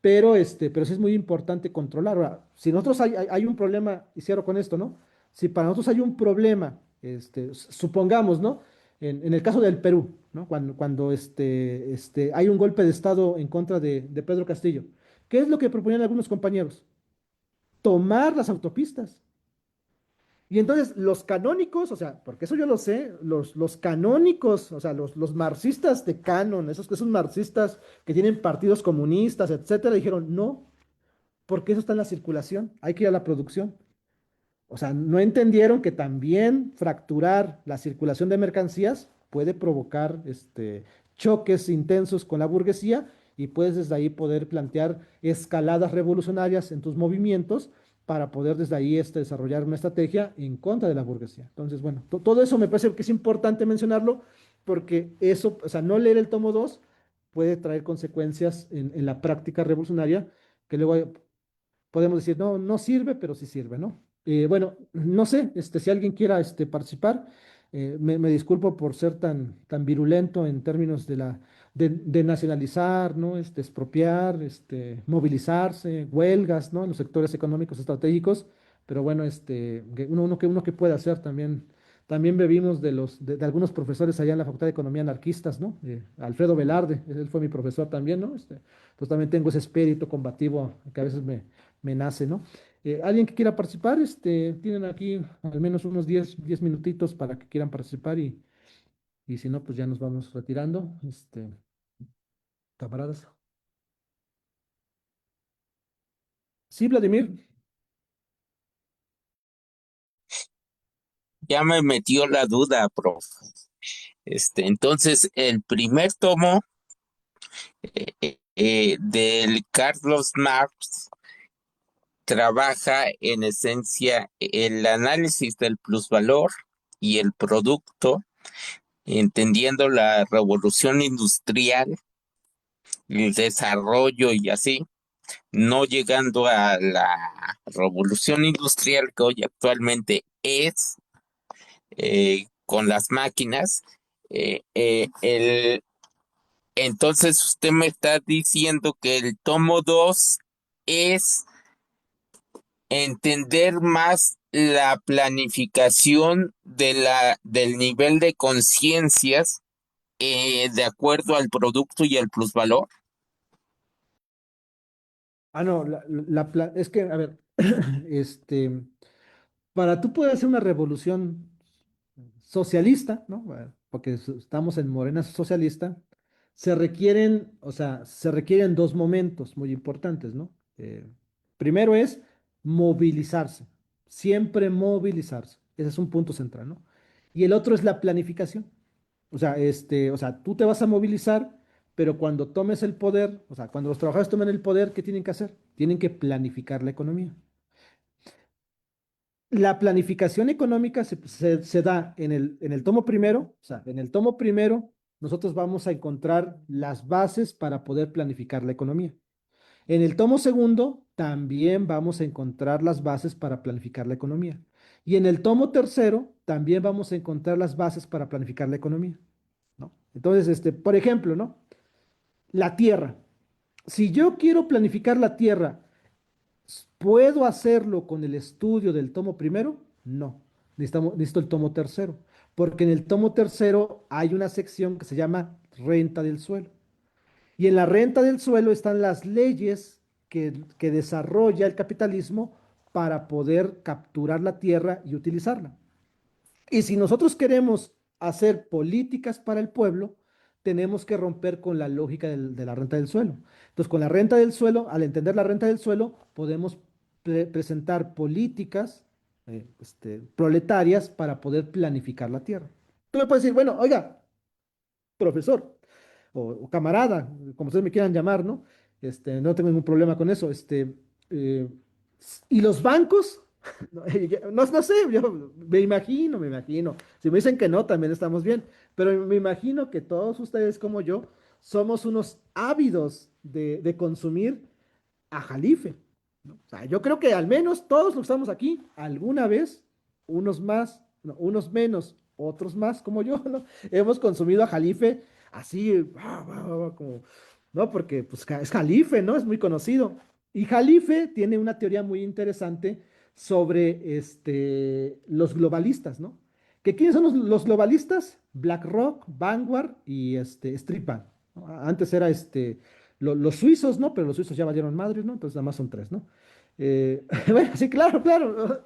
pero sí es muy importante controlar. Ahora, si nosotros hay un problema, y cierro con esto, ¿no? Si para nosotros hay un problema, supongamos, ¿no? En el caso del Perú, ¿no? Cuando hay un golpe de Estado en contra de Pedro Castillo, ¿qué es lo que proponían algunos compañeros? Tomar las autopistas. Y entonces los canónicos, o sea, porque eso yo lo sé, los canónicos, o sea, los marxistas de canon, esos que son marxistas que tienen partidos comunistas, etcétera, dijeron no, porque eso está en la circulación, hay que ir a la producción. O sea, no entendieron que también fracturar la circulación de mercancías puede provocar choques intensos con la burguesía y puedes desde ahí poder plantear escaladas revolucionarias en tus movimientos para poder desde ahí desarrollar una estrategia en contra de la burguesía. Entonces, bueno, todo eso me parece que es importante mencionarlo porque eso, o sea, no leer el tomo 2 puede traer consecuencias en la práctica revolucionaria que luego podemos decir, no, no sirve, pero sí sirve, ¿no? Bueno, no sé, si alguien quiera participar, me disculpo por ser tan virulento en términos de nacionalizar, ¿no? Expropiar, movilizarse, huelgas, ¿no? En los sectores económicos estratégicos, pero bueno, uno que puede hacer también bebimos de algunos profesores allá en la Facultad de Economía anarquistas, ¿no? Alfredo Velarde, él fue mi profesor también, ¿no? Entonces también tengo ese espíritu combativo que a veces me nace, ¿no? Alguien que quiera participar, tienen aquí al menos unos 10 minutitos para que quieran participar y si no, pues ya nos vamos retirando, camaradas. Sí, Vladimir. Ya me metió la duda, prof. Entonces, el primer tomo del Carlos Marx trabaja en esencia el análisis del plusvalor y el producto, entendiendo la revolución industrial, el desarrollo y así, no llegando a la revolución industrial que hoy actualmente es, con las máquinas. Entonces usted me está diciendo que el tomo 2 es entender más la planificación del nivel de conciencias, de acuerdo al producto y al plusvalor. Ah, no, es que, a ver, para tú poder hacer una revolución socialista, ¿no? Porque estamos en Morena socialista, o sea, se requieren dos momentos muy importantes, ¿no? Primero es movilizarse, siempre movilizarse. Ese es un punto central, ¿no? Y el otro es la planificación. O sea, tú te vas a movilizar, pero cuando tomes el poder, o sea, cuando los trabajadores tomen el poder, ¿qué tienen que hacer? Tienen que planificar la economía. La planificación económica se da en el tomo primero, o sea, en el tomo primero nosotros vamos a encontrar las bases para poder planificar la economía. En el tomo segundo también vamos a encontrar las bases para planificar la economía. Y en el tomo tercero también vamos a encontrar las bases para planificar la economía, ¿no? Entonces, por ejemplo, ¿no? La tierra. Si yo quiero planificar la tierra, ¿puedo hacerlo con el estudio del tomo primero? No. Necesito el tomo tercero. porque en el tomo tercero hay una sección que se llama renta del suelo. Y en la renta del suelo están las leyes que desarrolla el capitalismo para poder capturar la tierra y utilizarla. Y si nosotros queremos hacer políticas para el pueblo, tenemos que romper con la lógica de la renta del suelo. Entonces, con la renta del suelo, al entender la renta del suelo, podemos presentar políticas proletarias para poder planificar la tierra. Tú me puedes decir, bueno, oiga, profesor o camarada, como ustedes me quieran llamar, ¿no? No tengo ningún problema con eso. Eh, ¿Y los bancos? No sé, yo me imagino. Si me dicen que no, también estamos bien. Pero me imagino que todos ustedes como yo somos unos ávidos de consumir a Jalife, ¿no? O sea, yo creo que al menos todos los que estamos aquí, alguna vez, unos más, no, unos menos, otros más, como yo, ¿no? Hemos consumido a Jalife así, como, ¿no? Porque pues, es Jalife, ¿no? Es muy conocido. Y Jalife tiene una teoría muy interesante sobre los globalistas, ¿no? ¿Que quiénes son los globalistas? BlackRock, Vanguard y Street Bank, ¿no? Antes era los suizos, ¿no? Pero los suizos ya valieron madres, ¿no? Entonces nada más son tres, ¿no? Bueno, sí, claro, claro.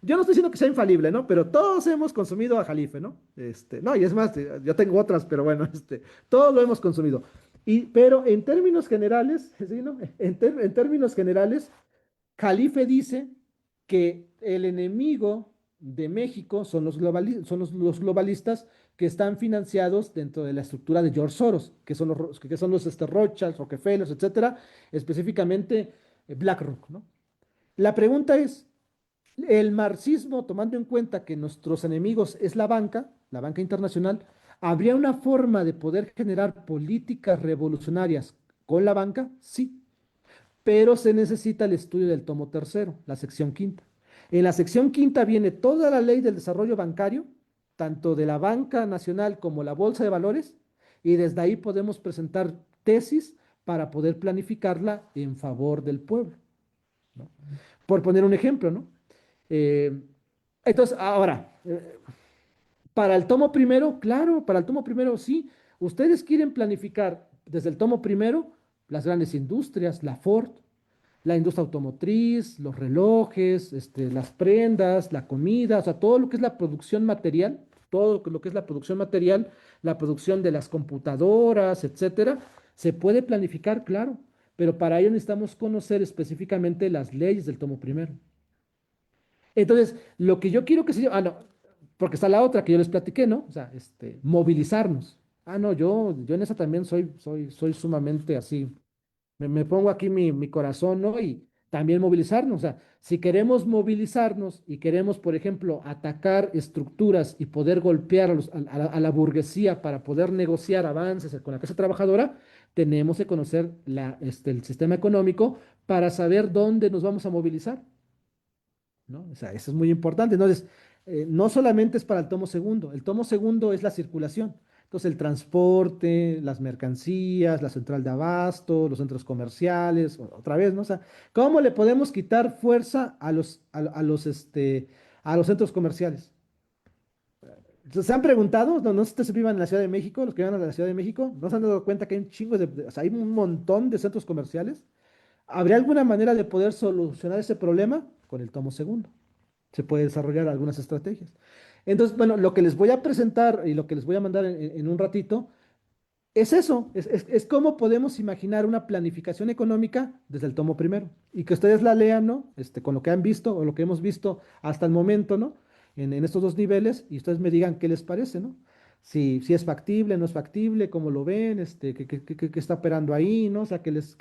Yo no estoy diciendo que sea infalible, ¿no? Pero todos hemos consumido a Jalife, ¿no? No, y es más, yo tengo otras, pero bueno, todos lo hemos consumido. Pero en términos generales, ¿sí, no? En términos generales, Jalife dice que el enemigo de México son los globalistas que están financiados dentro de la estructura de George Soros, que son los Rothschild, Rockefeller, etcétera, específicamente BlackRock, ¿no? La pregunta es, el marxismo, tomando en cuenta que nuestros enemigos es la banca internacional, ¿habría una forma de poder generar políticas revolucionarias con la banca? Sí, pero se necesita el estudio del tomo tercero, la sección quinta. En la sección quinta viene toda la ley del desarrollo bancario, tanto de la banca nacional como la bolsa de valores, y desde ahí podemos presentar tesis para poder planificarla en favor del pueblo, ¿no? Por poner un ejemplo, ¿no? Eh, entonces, ahora, para el tomo primero, claro, para el tomo primero, sí. Ustedes quieren planificar desde el tomo primero las grandes industrias, la Ford, la industria automotriz, los relojes, las prendas, la comida, o sea, todo lo que es la producción material, todo lo que es la producción material, la producción de las computadoras, etcétera, se puede planificar, claro, pero para ello necesitamos conocer específicamente las leyes del tomo primero. Entonces, lo que yo quiero que se... Ah, no, porque está la otra que yo les platiqué, ¿no? O sea, movilizarnos. Ah, no, yo en esa también soy sumamente así, me pongo aquí mi corazón, ¿no? Y también movilizarnos. O sea, si queremos movilizarnos y queremos, por ejemplo, atacar estructuras y poder golpear a la burguesía para poder negociar avances con la clase trabajadora, tenemos que conocer el sistema económico para saber dónde nos vamos a movilizar, ¿no? O sea, eso es muy importante. Entonces, no solamente es para el tomo segundo es la circulación. Entonces, el transporte, las mercancías, la central de abasto, los centros comerciales, otra vez, ¿no? O sea, ¿cómo le podemos quitar fuerza a los centros comerciales? Entonces, ¿se han preguntado? No, no sé si vivan en la Ciudad de México, los que vivan en la Ciudad de México, ¿no se han dado cuenta que hay un chingo o sea, hay un montón de centros comerciales? ¿Habría alguna manera de poder solucionar ese problema? Con el tomo segundo se puede desarrollar algunas estrategias. Entonces, bueno, lo que les voy a presentar y lo que les voy a mandar en un ratito es eso, es cómo podemos imaginar una planificación económica desde el tomo primero y que ustedes la lean, ¿no? Con lo que han visto o lo que hemos visto hasta el momento, ¿no? En estos dos niveles y ustedes me digan qué les parece, ¿no? Si es factible, no es factible, cómo lo ven, qué está operando ahí, ¿no? O sea, qué les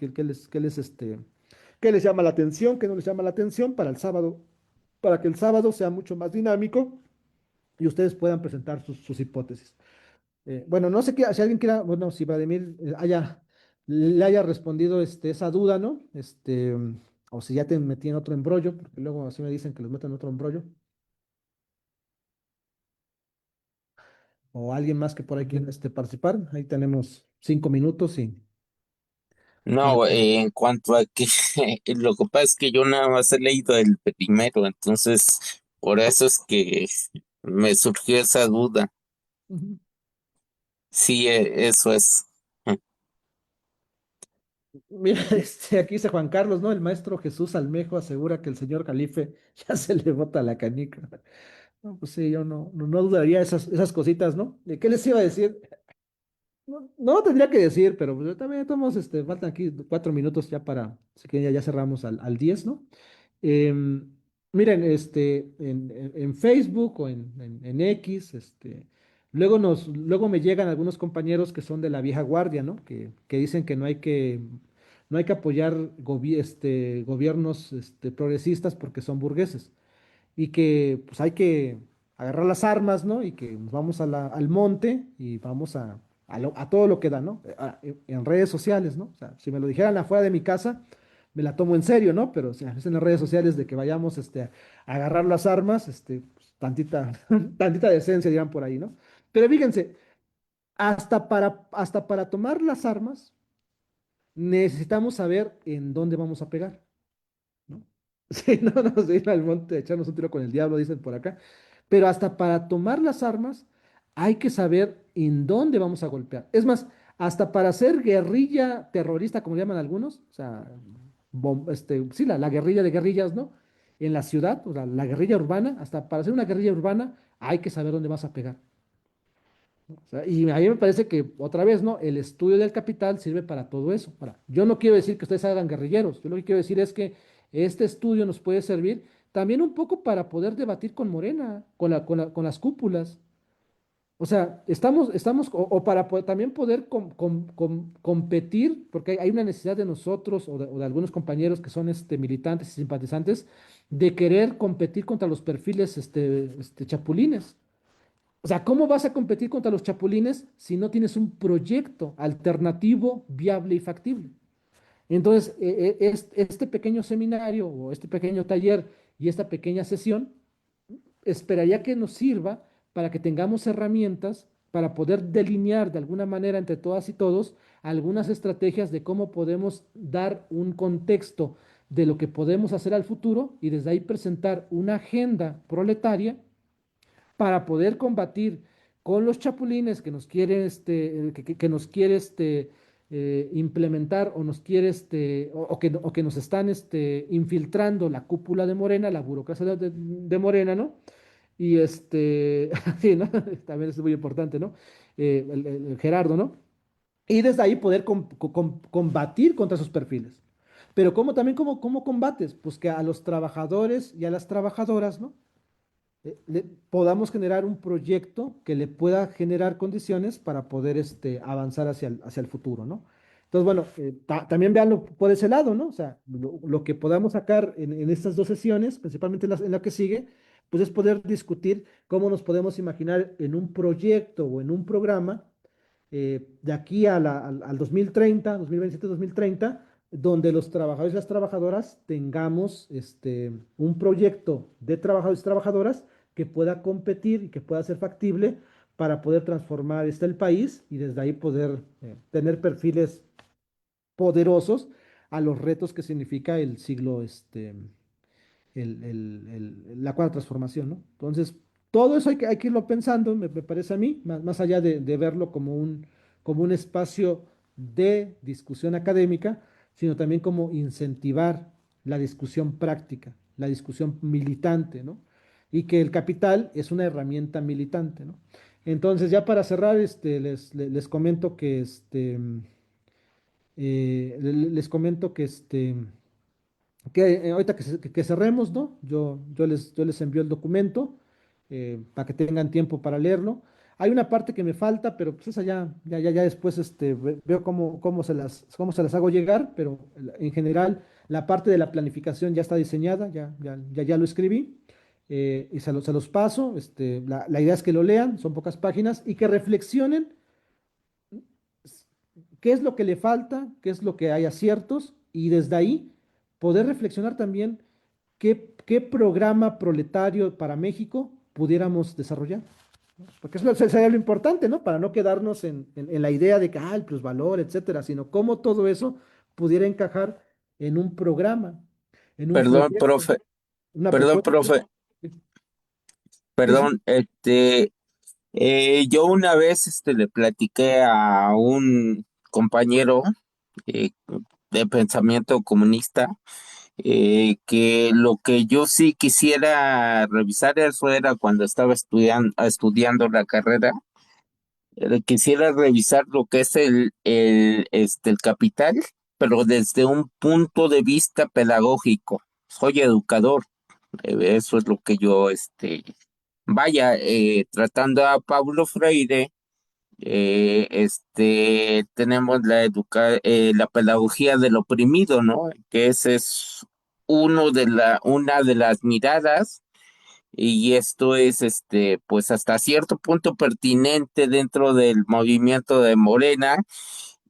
llama la atención, qué no les llama la atención para el sábado, para que el sábado sea mucho más dinámico y ustedes puedan presentar sus hipótesis. Bueno, no sé si alguien quiera, bueno, si Vladimir le haya respondido esa duda, ¿no? O si ya te metí en otro embrollo, porque luego así me dicen que los meto en otro embrollo. O alguien más que por ahí quiera participar. Ahí tenemos 5 minutos y No, en cuanto a que lo que pasa es que yo nada más he leído el primero, entonces por eso es que Me surgió esa duda. Ujú. Sí, eso es. Mira, aquí dice Juan Carlos, ¿no? El maestro Jesús Almejo asegura que el señor Calife ya se le bota la canica. No, pues sí, yo no dudaría esas cositas, ¿no? ¿De qué les iba a decir? No lo tendría que decir, pero pues, también estamos, faltan aquí 4 minutos ya para, así que ya cerramos al 10, ¿no? Em, Miren, en Facebook o en X, luego me llegan algunos compañeros que son de la vieja guardia, ¿no? Que dicen que no hay que apoyar gobiernos progresistas porque son burgueses y que pues hay que agarrar las armas, ¿no? Y que nos vamos al monte y vamos a todo lo que da, ¿no? En redes sociales, ¿no? O sea, si me lo dijeran afuera de mi casa, me la tomo en serio, ¿no? Pero o sea, es en las redes sociales de que vayamos a agarrar las armas, pues, tantita, tantita decencia, dirán por ahí, ¿no? Pero fíjense, hasta para tomar las armas, necesitamos saber en dónde vamos a pegar. ¿No? Sí, no nos ir al monte a echarnos un tiro con el diablo, dicen por acá. Pero hasta para tomar las armas hay que saber en dónde vamos a golpear. Es más, hasta para hacer guerrilla terrorista, como llaman algunos, o sea, sí, la guerrilla de guerrillas, ¿no? En la ciudad, o sea, la guerrilla urbana, hasta para hacer una guerrilla urbana hay que saber dónde vas a pegar. O sea, y a mí me parece que, otra vez, ¿no? El estudio del capital sirve para todo eso. Ahora, yo no quiero decir que ustedes hagan guerrilleros, yo lo que quiero decir es que este estudio nos puede servir también un poco para poder debatir con Morena, con las cúpulas. O sea, o para también poder competir, porque hay una necesidad de nosotros o de algunos compañeros que son militantes y simpatizantes, de querer competir contra los perfiles chapulines. O sea, ¿cómo vas a competir contra los chapulines si no tienes un proyecto alternativo, viable y factible? Entonces, este pequeño seminario o este pequeño taller y esta pequeña sesión esperaría que nos sirva para que tengamos herramientas para poder delinear de alguna manera entre todas y todos algunas estrategias de cómo podemos dar un contexto de lo que podemos hacer al futuro y desde ahí presentar una agenda proletaria para poder combatir con los chapulines que nos quiere, que nos quiere implementar o nos quiere o que nos están infiltrando la cúpula de Morena, la burocracia de Morena, ¿no? Y sí, ¿no? También es muy importante, ¿no? El Gerardo, ¿no? Y desde ahí poder combatir contra esos perfiles. Pero ¿cómo combates? Pues que a los trabajadores y a las trabajadoras, ¿no? Podamos generar un proyecto que le pueda generar condiciones para poder avanzar hacia el futuro, ¿no? Entonces, bueno, también véanlo por ese lado, ¿no? O sea, lo que podamos sacar en estas dos sesiones, principalmente en la que sigue, pues es poder discutir cómo nos podemos imaginar en un proyecto o en un programa de aquí al 2030, 2027-2030, donde los trabajadores y las trabajadoras tengamos un proyecto de trabajadores y trabajadoras que pueda competir y que pueda ser factible para poder transformar el país y desde ahí poder tener perfiles poderosos a los retos que significa el siglo, la cuarta transformación, ¿no? Entonces, todo eso hay que irlo pensando, me parece a mí, más allá de verlo como un espacio de discusión académica, sino también como incentivar la discusión práctica, la discusión militante, ¿no? Y que el capital es una herramienta militante, ¿no? Entonces, ya para cerrar, les comento que les comento que ahorita que cerremos, ¿no? Yo les envío el documento para que tengan tiempo para leerlo. Hay una parte que me falta, pero pues esa ya después veo cómo se las hago llegar, pero en general la parte de la planificación ya está diseñada, ya lo escribí y se los paso. La idea es que lo lean, son pocas páginas, y que reflexionen qué es lo que le falta, qué es lo que hay aciertos, y desde ahí poder reflexionar también qué programa proletario para México pudiéramos desarrollar. ¿No? Porque eso sería lo importante, ¿no? Para no quedarnos en la idea de que, el plusvalor, etcétera, sino cómo todo eso pudiera encajar en un programa, en un Perdón, proyecto, profe, una perdón, propuesta. profe, Perdón, yo una vez le platiqué a un compañero eh, de pensamiento comunista que lo que yo sí quisiera revisar, eso era cuando estaba estudiando la carrera, quisiera revisar lo que es el capital, pero desde un punto de vista pedagógico. Soy educador, eso es lo que yo, vaya, tratando a Paulo Freire, tenemos la pedagogía del oprimido, ¿no? Que ese es una de las miradas, y esto es, pues hasta cierto punto pertinente dentro del movimiento de Morena,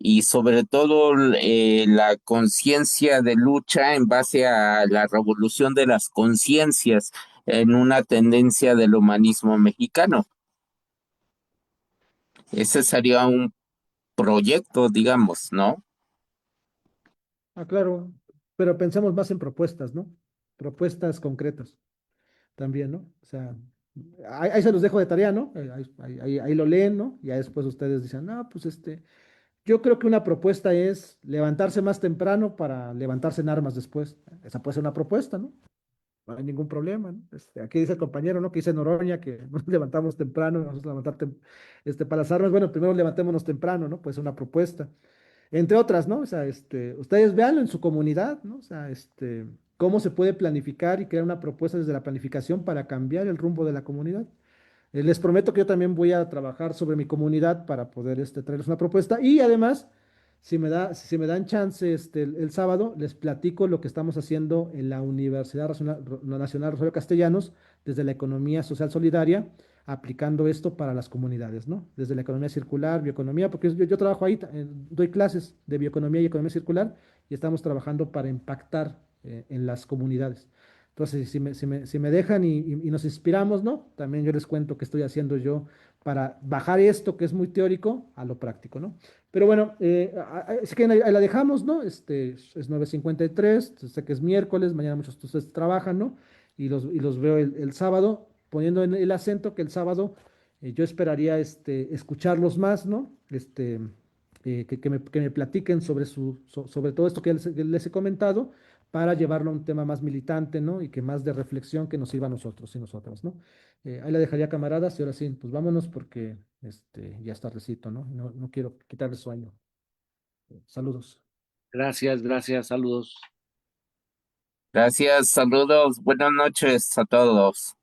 y sobre todo la conciencia de lucha en base a la revolución de las conciencias en una tendencia del humanismo mexicano. Ese sería un proyecto, digamos, ¿no? Ah, claro, pero pensemos más en propuestas, ¿no? Propuestas concretas también, ¿no? O sea, ahí se los dejo de tarea, ¿no? Ahí lo leen, ¿no? Y ya después ustedes dicen, no, pues yo creo que una propuesta es levantarse más temprano para levantarse en armas después. Esa puede ser una propuesta, ¿no? No hay ningún problema, ¿no? Aquí dice el compañero, ¿no? Que dice Noroña que nos levantamos temprano, vamos a levantar para las armas. Bueno, primero levantémonos temprano, ¿no? Pues una propuesta. Entre otras, ¿no? O sea, ustedes véanlo en su comunidad, ¿no? O sea, cómo se puede planificar y crear una propuesta desde la planificación para cambiar el rumbo de la comunidad. Les prometo que yo también voy a trabajar sobre mi comunidad para poder traerles una propuesta y además, si me dan chance el sábado, les platico lo que estamos haciendo en la Universidad Nacional Rosario Castellanos desde la economía social solidaria, aplicando esto para las comunidades, ¿no? Desde la economía circular, bioeconomía, porque yo trabajo ahí, doy clases de bioeconomía y economía circular y estamos trabajando para impactar en las comunidades. Entonces, si me dejan y nos inspiramos, ¿no? También yo les cuento qué estoy haciendo yo para bajar esto que es muy teórico a lo práctico, ¿no? Pero bueno, así que ahí la dejamos, ¿no? Es 9:53, sé que es miércoles, mañana muchos de ustedes trabajan, ¿no? Y los veo el sábado, poniendo en el acento que el sábado yo esperaría escucharlos más, ¿no? Que me platiquen sobre todo esto que les he comentado para llevarlo a un tema más militante, ¿no? Y que más de reflexión que nos sirva a nosotros y nosotras, ¿no? Ahí la dejaría, camaradas, y ahora sí, pues vámonos porque ya es tardecito, ¿no? No quiero quitarles sueño. Saludos. Gracias, gracias, saludos. Gracias, saludos, buenas noches a todos.